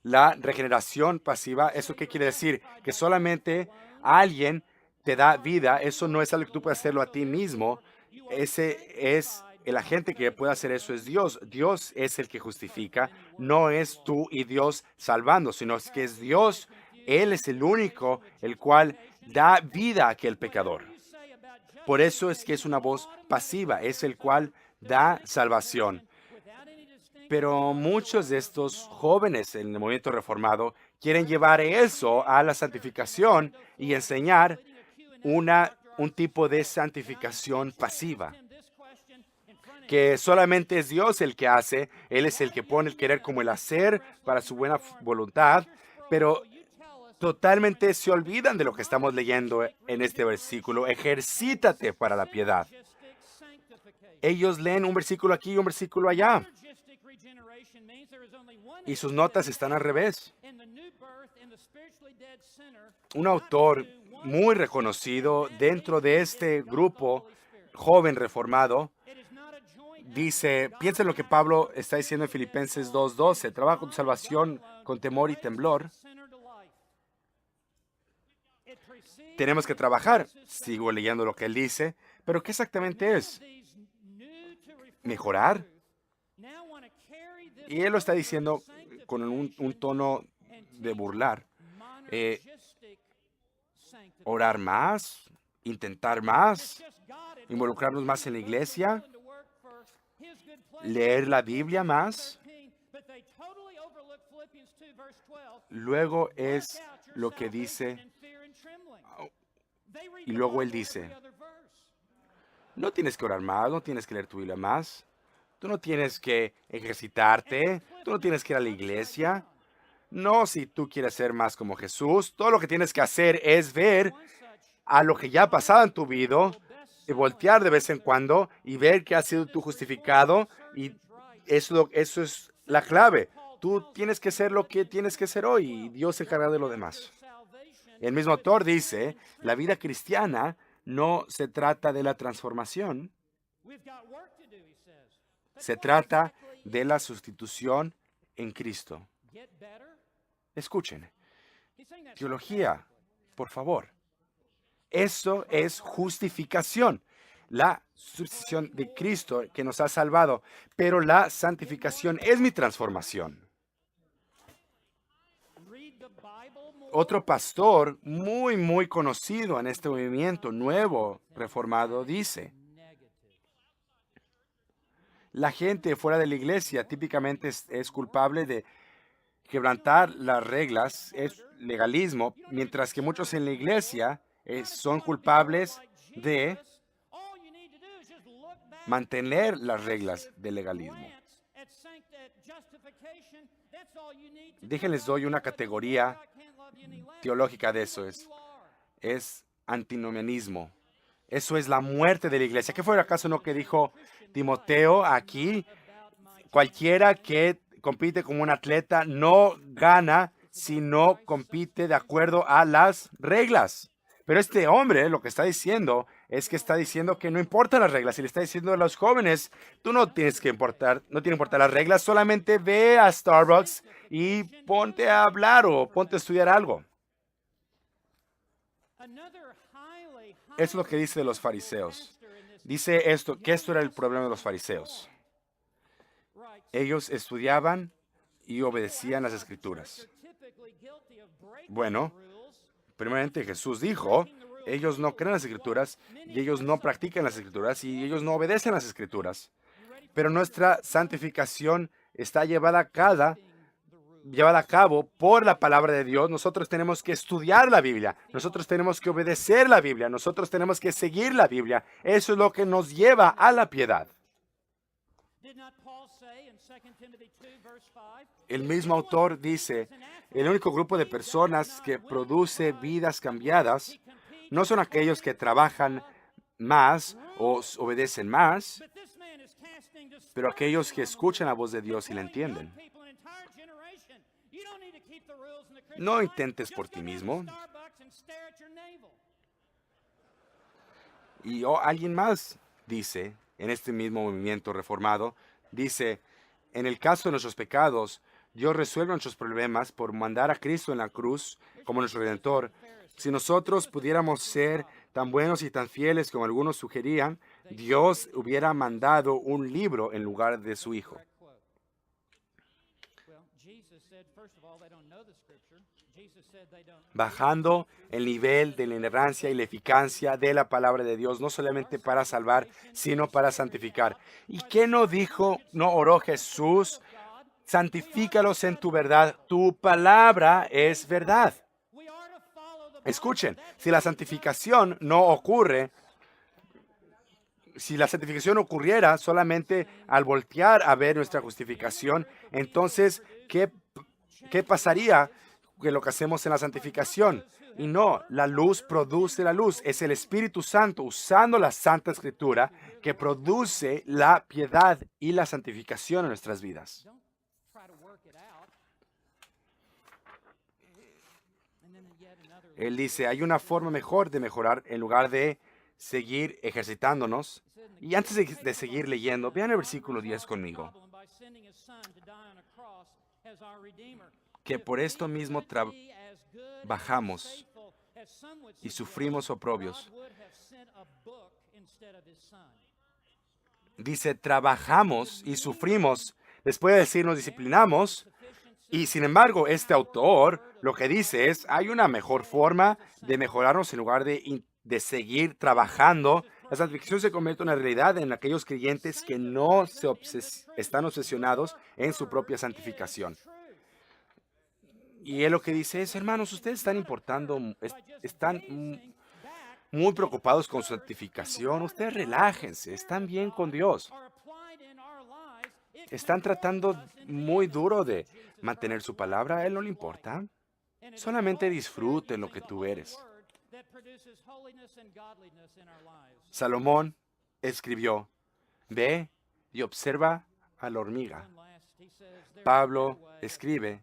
La regeneración pasiva, ¿eso qué quiere decir? Que solamente alguien te da vida. Eso no es algo que tú puedas hacerlo a ti mismo. Ese es el agente que puede hacer eso, es Dios. Dios es el que justifica. No es tú y Dios salvando, sino que es Dios. Él es el único el cual da vida a aquel pecador. Por eso es que es una voz pasiva, es el cual da salvación. Pero muchos de estos jóvenes en el movimiento reformado quieren llevar eso a la santificación y enseñar un tipo de santificación pasiva, que solamente es Dios el que hace, Él es el que pone el querer como el hacer para su buena voluntad, pero totalmente se olvidan de lo que estamos leyendo en este versículo. Ejercítate para la piedad. Ellos leen un versículo aquí y un versículo allá, y sus notas están al revés. Un autor muy reconocido dentro de este grupo joven reformado dice, piensa en lo que Pablo está diciendo en Filipenses 2:12, trabaja con tu salvación con temor y temblor. Tenemos que trabajar. Sigo leyendo lo que él dice, pero ¿qué exactamente es? ¿Mejorar? Y él lo está diciendo con un tono de burlar. Orar más, intentar más, involucrarnos más en la iglesia, leer la Biblia más. Luego es lo que dice, y luego él dice, no tienes que orar más, no tienes que leer tu Biblia más, tú no tienes que ejercitarte, tú no tienes que ir a la iglesia. No, si tú quieres ser más como Jesús, todo lo que tienes que hacer es ver a lo que ya ha pasado en tu vida y voltear de vez en cuando y ver que has sido tú justificado, y eso es la clave. Tú tienes que ser lo que tienes que ser hoy y Dios se encarga de lo demás. El mismo autor dice, la vida cristiana no se trata de la transformación, se trata de la sustitución en Cristo. Escuchen, teología, por favor. Eso es justificación, la sustitución de Cristo que nos ha salvado, pero la santificación es mi transformación. Otro pastor muy conocido en este movimiento nuevo reformado dice, la gente fuera de la iglesia típicamente es culpable de quebrantar las reglas, es legalismo, mientras que muchos en la iglesia son culpables de mantener las reglas del legalismo. Déjenles doy una categoría teológica de eso. Es antinomianismo. Eso es la muerte de la iglesia. ¿Qué fue acaso lo que dijo Timoteo aquí? Cualquiera que compite como un atleta no gana si no compite de acuerdo a las reglas. Pero este hombre lo que está diciendo es que está diciendo que no importan las reglas. Y le está diciendo a los jóvenes, tú no tienes que importar, no tiene que importar las reglas, solamente ve a Starbucks y ponte a hablar o ponte a estudiar algo. Eso es lo que dice de los fariseos. Dice esto, que esto era el problema de los fariseos. Ellos estudiaban y obedecían las Escrituras. Bueno, primeramente Jesús dijo, ellos no creen las Escrituras y ellos no practican las Escrituras y ellos no obedecen las Escrituras. Pero nuestra santificación está llevada a cabo por la palabra de Dios. Nosotros tenemos que estudiar la Biblia. Nosotros tenemos que obedecer la Biblia. Nosotros tenemos que seguir la Biblia. Eso es lo que nos lleva a la piedad. El mismo autor dice, el único grupo de personas que produce vidas cambiadas no son aquellos que trabajan más o obedecen más, pero aquellos que escuchan la voz de Dios y la entienden. No intentes por ti mismo. Y alguien más dice, en este mismo movimiento reformado, dice, en el caso de nuestros pecados, Dios resuelve nuestros problemas por mandar a Cristo en la cruz como nuestro Redentor. Si nosotros pudiéramos ser tan buenos y tan fieles como algunos sugerían, Dios hubiera mandado un libro en lugar de su Hijo. Bajando el nivel de la inerrancia y la eficacia de la palabra de Dios, no solamente para salvar, sino para santificar. ¿Y qué no oró Jesús? Santifícalos en tu verdad. Tu palabra es verdad. Escuchen, si la santificación ocurriera solamente al voltear a ver nuestra justificación, entonces, ¿qué pasaría con lo que hacemos en la santificación? Y no, la luz produce la luz. Es el Espíritu Santo usando la Santa Escritura que produce la piedad y la santificación en nuestras vidas. Él dice, hay una forma mejor de mejorar en lugar de seguir ejercitándonos. Y antes de seguir leyendo, vean el versículo 10 conmigo. Que por esto mismo trabajamos y sufrimos oprobios. Dice, trabajamos y sufrimos. Después de decir, nos disciplinamos. Y sin embargo, este autor lo que dice es, hay una mejor forma de mejorarnos en lugar de seguir trabajando. La santificación se convierte en una realidad en aquellos creyentes que no están obsesionados en su propia santificación. Y él lo que dice es, hermanos, ustedes están muy preocupados con su santificación. Ustedes relájense, están bien con Dios. Están tratando muy duro de mantener su palabra. A él no le importa. Solamente disfrute lo que tú eres. Salomón escribió, ve y observa a la hormiga. Pablo escribe,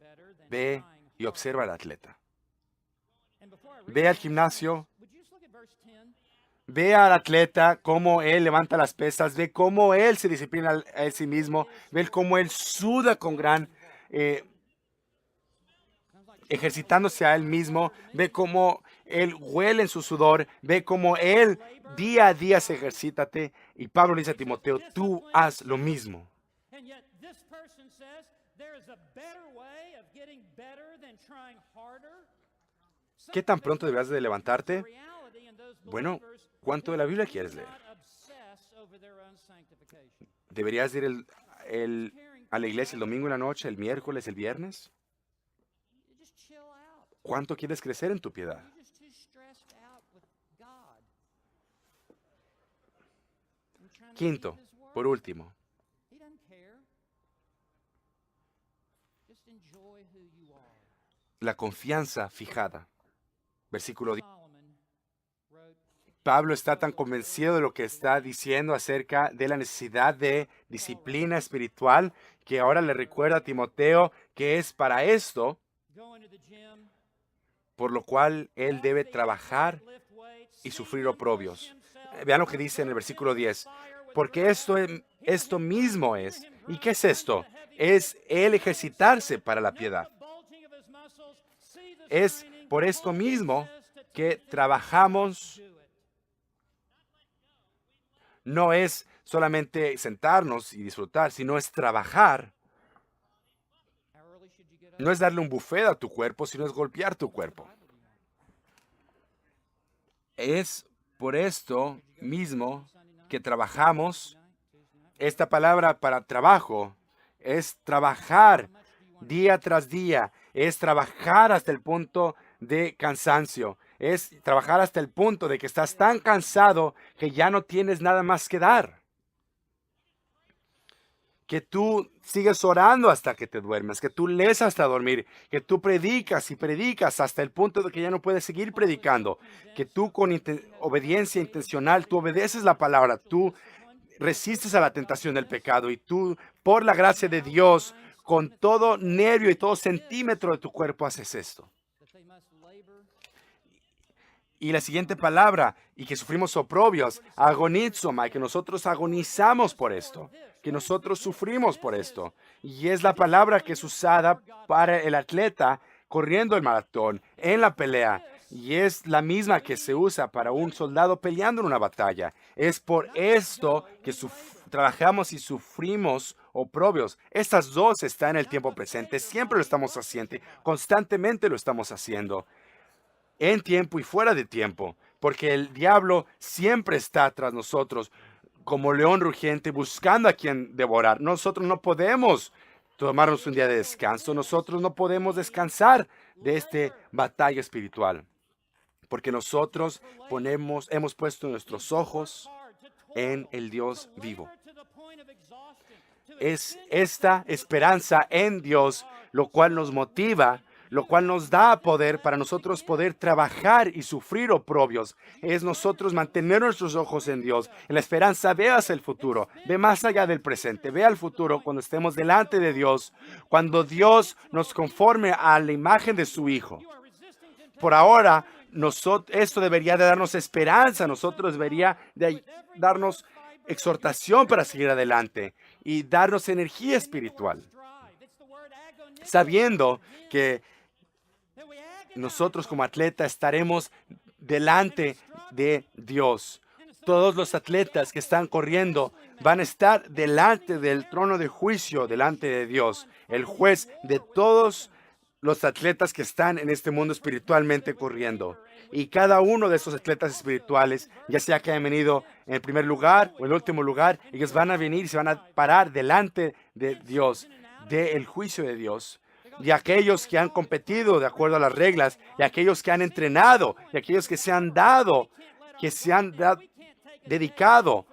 ve y observa al atleta. Ve al gimnasio. Ve al atleta cómo él levanta las pesas, ve cómo él se disciplina a sí mismo, ve cómo él suda con gran ejercitándose a él mismo, ve cómo él huele en su sudor, ve cómo él día a día se ejercítate. Y Pablo le dice a Timoteo, tú haz lo mismo. ¿Qué tan pronto deberás de levantarte? Bueno, ¿cuánto de la Biblia quieres leer? ¿Deberías ir a la iglesia el domingo en la noche, el miércoles, el viernes? ¿Cuánto quieres crecer en tu piedad? Quinto, por último, la confianza fijada. Versículo 10. Pablo está tan convencido de lo que está diciendo acerca de la necesidad de disciplina espiritual que ahora le recuerda a Timoteo que es para esto por lo cual él debe trabajar y sufrir oprobios. Vean lo que dice en el versículo 10. Porque esto mismo es. ¿Y qué es esto? Es el ejercitarse para la piedad. Es por esto mismo que trabajamos. No es solamente sentarnos y disfrutar, sino es trabajar No es darle un buffet a tu cuerpo, sino es golpear tu cuerpo. Es por esto mismo que trabajamos. Esta palabra para trabajo es trabajar día tras día, es trabajar hasta el punto de cansancio, es trabajar hasta el punto de que estás tan cansado que ya no tienes nada más que dar. Que tú sigues orando hasta que te duermes, que tú lees hasta dormir, que tú predicas y predicas hasta el punto de que ya no puedes seguir predicando, que tú con obediencia intencional, tú obedeces la palabra, tú resistes a la tentación del pecado y tú, por la gracia de Dios, con todo nervio y todo centímetro de tu cuerpo haces esto. Y la siguiente palabra, y que sufrimos oprobios, agonizomai, que nosotros agonizamos por esto, que nosotros sufrimos por esto. Y es la palabra que es usada para el atleta corriendo el maratón, en la pelea. Y es la misma que se usa para un soldado peleando en una batalla. Es por esto que trabajamos y sufrimos oprobios. Estas dos están en el tiempo presente. Siempre lo estamos haciendo. Constantemente lo estamos haciendo. En tiempo y fuera de tiempo. Porque el diablo siempre está tras nosotros como león rugiente buscando a quien devorar. Nosotros no podemos tomarnos un día de descanso. Nosotros no podemos descansar de esta batalla espiritual. Porque nosotros hemos puesto nuestros ojos en el Dios vivo. Es esta esperanza en Dios lo cual nos motiva, lo cual nos da poder para nosotros poder trabajar y sufrir oprobios. Es nosotros mantener nuestros ojos en Dios. En la esperanza, ve hacia el futuro, ve más allá del presente, ve al futuro cuando estemos delante de Dios, cuando Dios nos conforme a la imagen de su Hijo. Por ahora, esto debería de darnos esperanza, nosotros debería de darnos exhortación para seguir adelante y darnos energía espiritual, sabiendo que nosotros como atletas estaremos delante de Dios. Todos los atletas que están corriendo van a estar delante del trono de juicio, delante de Dios, el juez de todos los atletas que están en este mundo espiritualmente corriendo. Y cada uno de esos atletas espirituales, ya sea que hayan venido en el primer lugar o en el último lugar, ellos van a venir y se van a parar delante de Dios, del juicio de Dios. Y aquellos que han competido de acuerdo a las reglas, y aquellos que han entrenado, y aquellos que se han dedicado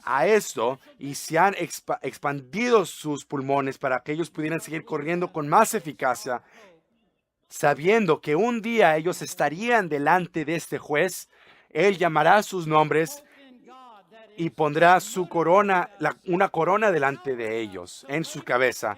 a esto y se han expandido sus pulmones para que ellos pudieran seguir corriendo con más eficacia, sabiendo que un día ellos estarían delante de este juez. Él llamará sus nombres y pondrá su corona, una corona delante de ellos, en su cabeza.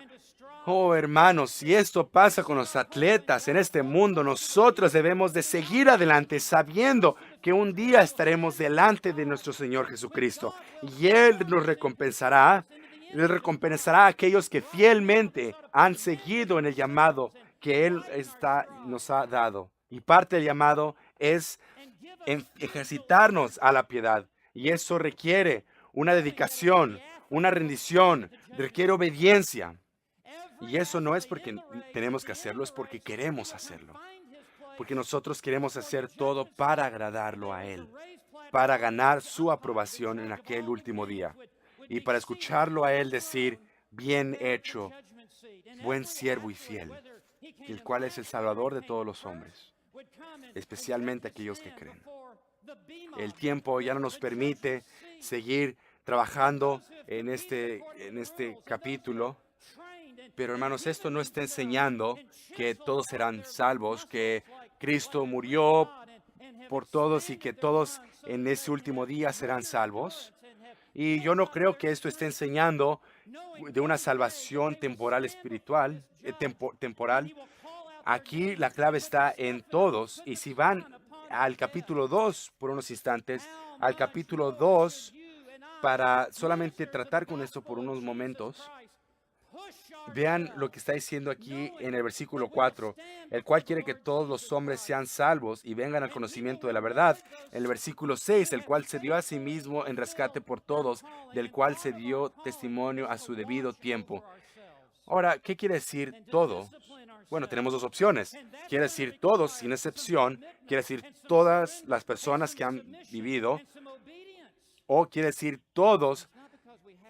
Oh, hermanos, si esto pasa con los atletas en este mundo, nosotros debemos de seguir adelante sabiendo que un día estaremos delante de nuestro Señor Jesucristo y Él nos recompensará. Él recompensará a aquellos que fielmente han seguido en el llamado que Él nos ha dado. Y parte del llamado es ejercitarnos a la piedad. Y eso requiere una dedicación, una rendición, requiere obediencia. Y eso no es porque tenemos que hacerlo, es porque queremos hacerlo. Porque nosotros queremos hacer todo para agradarlo a Él, para ganar su aprobación en aquel último día. Y para escucharlo a Él decir, bien hecho, buen siervo y fiel, el cual es el Salvador de todos los hombres, especialmente aquellos que creen. El tiempo ya no nos permite seguir trabajando en este capítulo. Pero hermanos, esto no está enseñando que todos serán salvos, que Cristo murió por todos y que todos en ese último día serán salvos. Y yo no creo que esto esté enseñando de una salvación temporal espiritual, temporal. Aquí la clave está en todos. Y si van al capítulo 2 por unos instantes, al capítulo 2, para solamente tratar con esto por unos momentos, vean lo que está diciendo aquí en el versículo 4, el cual quiere que todos los hombres sean salvos y vengan al conocimiento de la verdad. En el versículo 6, el cual se dio a sí mismo en rescate por todos, del cual se dio testimonio a su debido tiempo. Ahora, ¿qué quiere decir todo? Bueno, tenemos dos opciones. Quiere decir todos, sin excepción. Quiere decir todas las personas que han vivido. O quiere decir todos,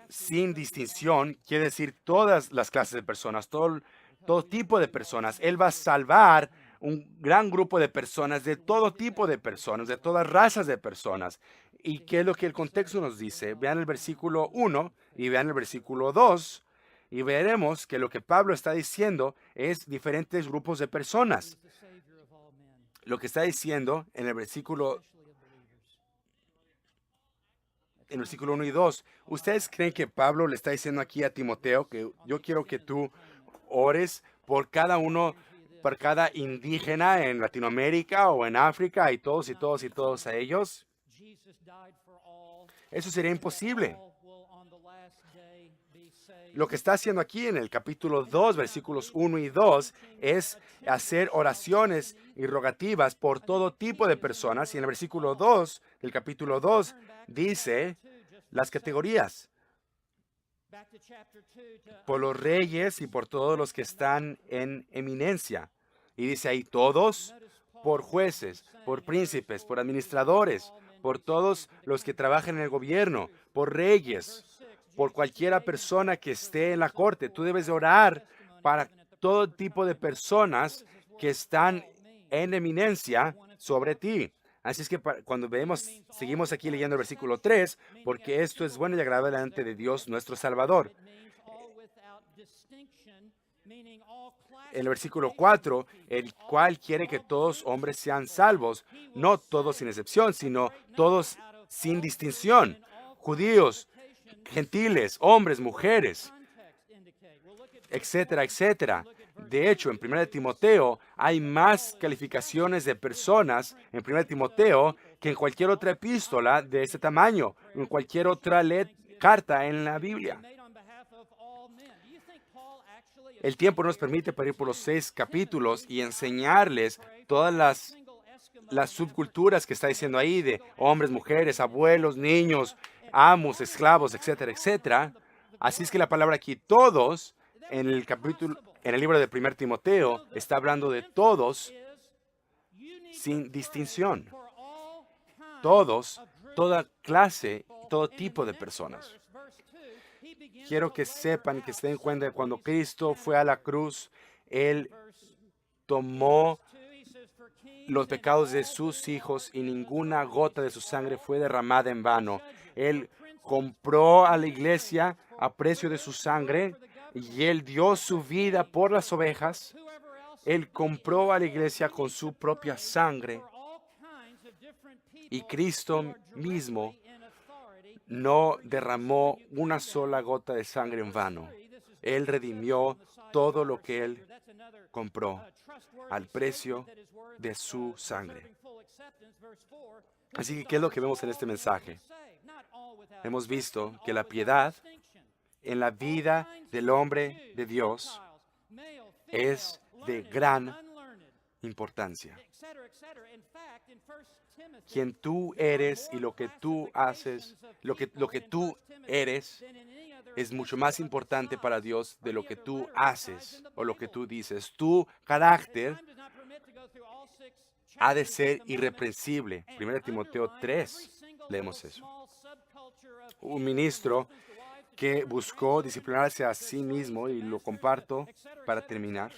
sin distinción. Quiere decir todas las clases de personas, todo tipo de personas. Él va a salvar un gran grupo de personas, de todo tipo de personas, de todas razas de personas. ¿Y qué es lo que el contexto nos dice? Vean el versículo 1 y vean el versículo 2 y veremos que lo que Pablo está diciendo es diferentes grupos de personas. Lo que está diciendo en el versículo 1 y 2. ¿Ustedes creen que Pablo le está diciendo aquí a Timoteo que yo quiero que tú ores por cada uno, por cada indígena en Latinoamérica o en África y todos y todos y todos a ellos? Eso sería imposible. Lo que está haciendo aquí en el capítulo 2, versículos 1 y 2, es hacer oraciones y rogativas por todo tipo de personas. Y en el versículo 2 del capítulo 2 dice las categorías: por los reyes y por todos los que están en eminencia. Y dice ahí todos, por jueces, por príncipes, por administradores, por todos los que trabajan en el gobierno, por reyes, por cualquiera persona que esté en la corte. Tú debes de orar para todo tipo de personas que están en eminencia sobre ti. Así es que cuando seguimos aquí leyendo el versículo 3, porque esto es bueno y agradable delante de Dios nuestro Salvador. En el versículo 4, el cual quiere que todos hombres sean salvos, no todos sin excepción, sino todos sin distinción, judíos, gentiles, hombres, mujeres, etcétera, etcétera. De hecho, en 1 Timoteo hay más calificaciones de personas en 1 Timoteo que en cualquier otra epístola de ese tamaño, en cualquier otra carta en la Biblia. El tiempo nos permite para ir por los 6 capítulos y enseñarles todas las subculturas que está diciendo ahí de hombres, mujeres, abuelos, niños, amos, esclavos, etcétera, etcétera. Así es que la palabra aquí, todos, en el libro de 1 Timoteo, está hablando de todos sin distinción. Todos, toda clase, todo tipo de personas. Quiero que sepan, que se den cuenta que cuando Cristo fue a la cruz, Él tomó los pecados de sus hijos y ninguna gota de su sangre fue derramada en vano. Él compró a la iglesia a precio de su sangre y Él dio su vida por las ovejas. Él compró a la iglesia con su propia sangre y Cristo mismo no derramó una sola gota de sangre en vano. Él redimió todo lo que Él compró al precio de su sangre. Así que, ¿qué es lo que vemos en este mensaje? Hemos visto que la piedad en la vida del hombre de Dios es de gran importancia. Quien tú eres y lo que tú haces, lo que tú eres, es mucho más importante para Dios de lo que tú haces o lo que tú dices. Tu carácter ha de ser irreprensible. 1 Timoteo 3, leemos eso. Un ministro que buscó disciplinarse a sí mismo, y lo comparto para terminar.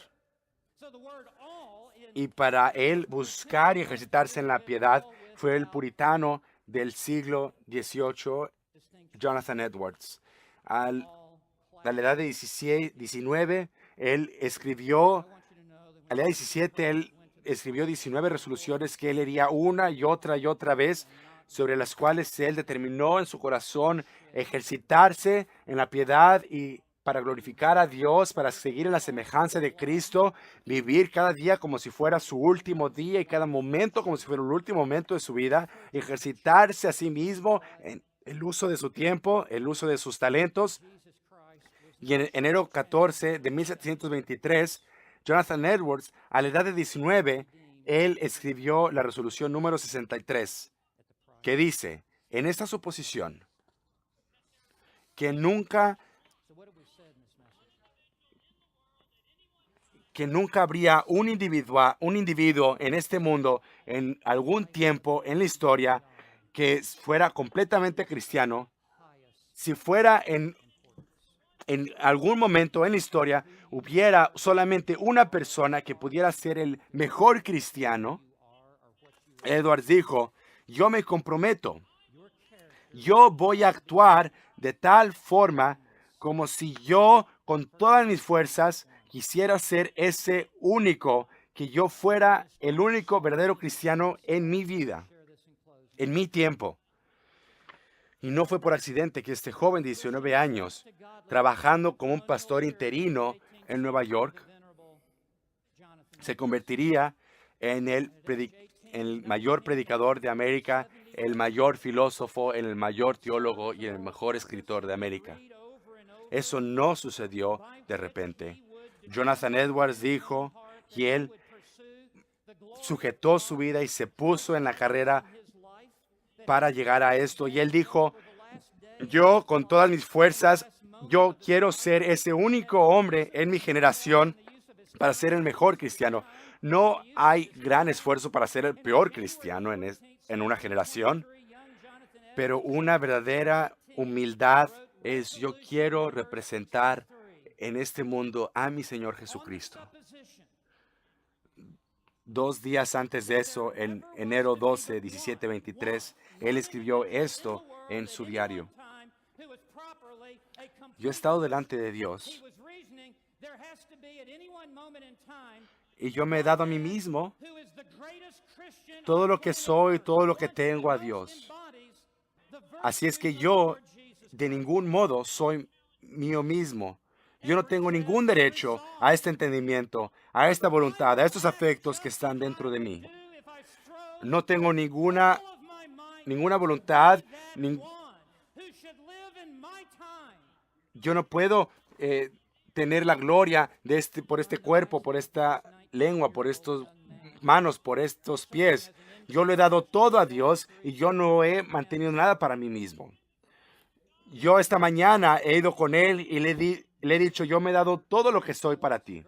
Y para él buscar y ejercitarse en la piedad fue el puritano del siglo XVIII, Jonathan Edwards. A la edad de 19, él escribió, a la edad de 17, él escribió 19 resoluciones que él leería una y otra vez, sobre las cuales él determinó en su corazón ejercitarse en la piedad y para glorificar a Dios, para seguir en la semejanza de Cristo, vivir cada día como si fuera su último día y cada momento como si fuera el último momento de su vida, ejercitarse a sí mismo en el uso de su tiempo, el uso de sus talentos. Y en enero 14 de 1723, Jonathan Edwards, a la edad de 19, él escribió la resolución número 63, que dice, en esta suposición, que nunca que nunca habría un individuo en este mundo, en algún tiempo en la historia, que fuera completamente cristiano. Si fuera en algún momento en la historia, hubiera solamente una persona que pudiera ser el mejor cristiano, Edwards dijo, yo me comprometo. Yo voy a actuar de tal forma como si yo con todas mis fuerzas quisiera ser ese único, que yo fuera el único verdadero cristiano en mi vida, en mi tiempo. Y no fue por accidente que este joven de 19 años, trabajando como un pastor interino en Nueva York, se convertiría en el mayor predicador de América, el mayor filósofo, el mayor teólogo y el mejor escritor de América. Eso no sucedió de repente. Jonathan Edwards dijo que él sujetó su vida y se puso en la carrera para llegar a esto. Y él dijo, yo con todas mis fuerzas, yo quiero ser ese único hombre en mi generación para ser el mejor cristiano. No hay gran esfuerzo para ser el peor cristiano en una generación, pero una verdadera humildad es yo quiero representar en este mundo a mi Señor Jesucristo. 2 días antes de eso, en enero 12, 17, 23, él escribió esto en su diario. Yo he estado delante de Dios y yo me he dado a mí mismo todo lo que soy, todo lo que tengo a Dios. Así es que yo de ningún modo soy mío mismo. Yo no tengo ningún derecho a este entendimiento, a esta voluntad, a estos afectos que están dentro de mí. No tengo ninguna voluntad. Yo no puedo tener la gloria de por este cuerpo, por esta lengua, por estas manos, por estos pies. Yo le he dado todo a Dios y yo no he mantenido nada para mí mismo. Yo esta mañana he ido con él y le he dicho, yo me he dado todo lo que soy para ti.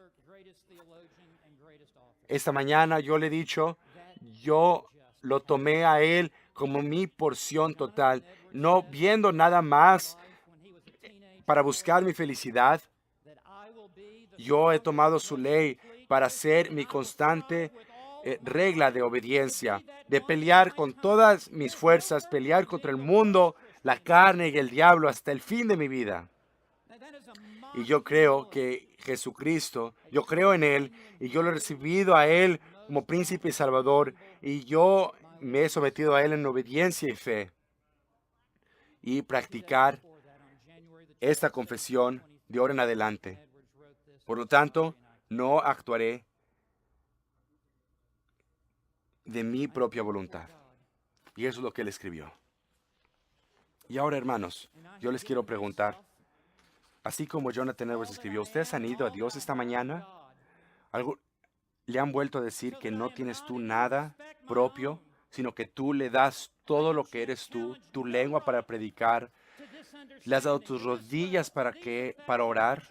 Esta mañana yo le he dicho, yo lo tomé a él como mi porción total, no viendo nada más para buscar mi felicidad. Yo he tomado su ley para ser mi constante regla de obediencia, de pelear con todas mis fuerzas, pelear contra el mundo, la carne y el diablo hasta el fin de mi vida. Y yo creo que Jesucristo, yo creo en Él y yo lo he recibido a Él como príncipe y salvador y yo me he sometido a Él en obediencia y fe. Y practicar esta confesión de ahora en adelante. Por lo tanto, no actuaré de mi propia voluntad. Y eso es lo que él escribió. Y ahora, hermanos, yo les quiero preguntar, así como Jonathan Edwards escribió, ¿ustedes han ido a Dios esta mañana? ¿Le han vuelto a decir que no tienes tú nada propio, sino que tú le das todo lo que eres tú, tu lengua para predicar? ¿Le has dado tus rodillas para orar?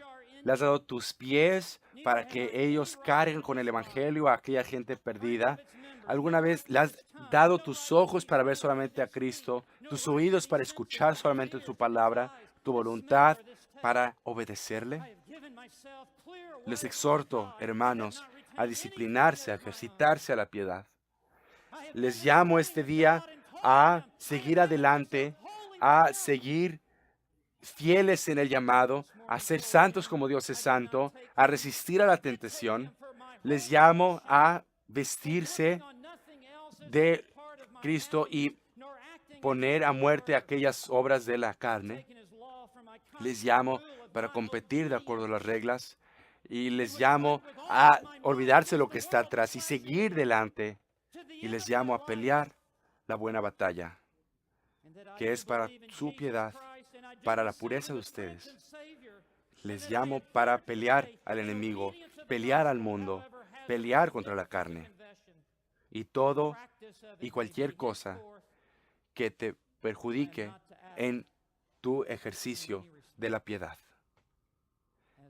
¿Le has dado tus pies para que ellos carguen con el evangelio a aquella gente perdida? ¿Alguna vez le has dado tus ojos para ver solamente a Cristo, tus oídos para escuchar solamente su palabra, tu voluntad para obedecerle? Les exhorto, hermanos, a disciplinarse, a ejercitarse a la piedad. Les llamo este día a seguir adelante, a seguir fieles en el llamado, a ser santos como Dios es santo, a resistir a la tentación. Les llamo a vestirse de Cristo y poner a muerte aquellas obras de la carne. Les llamo para competir de acuerdo a las reglas y les llamo a olvidarse lo que está atrás y seguir delante. Y les llamo a pelear la buena batalla, que es para su piedad, para la pureza de ustedes. Les llamo para pelear al enemigo, pelear al mundo, pelear contra la carne y todo y cualquier cosa que te perjudique en tu ejercicio de la piedad.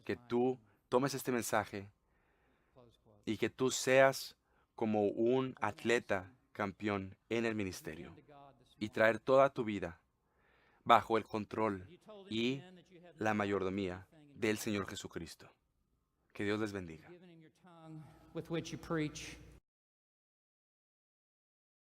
Que tú tomes este mensaje y que tú seas como un atleta campeón en el ministerio y traer toda tu vida bajo el control y la mayordomía del Señor Jesucristo. Que Dios les bendiga. With which you preach.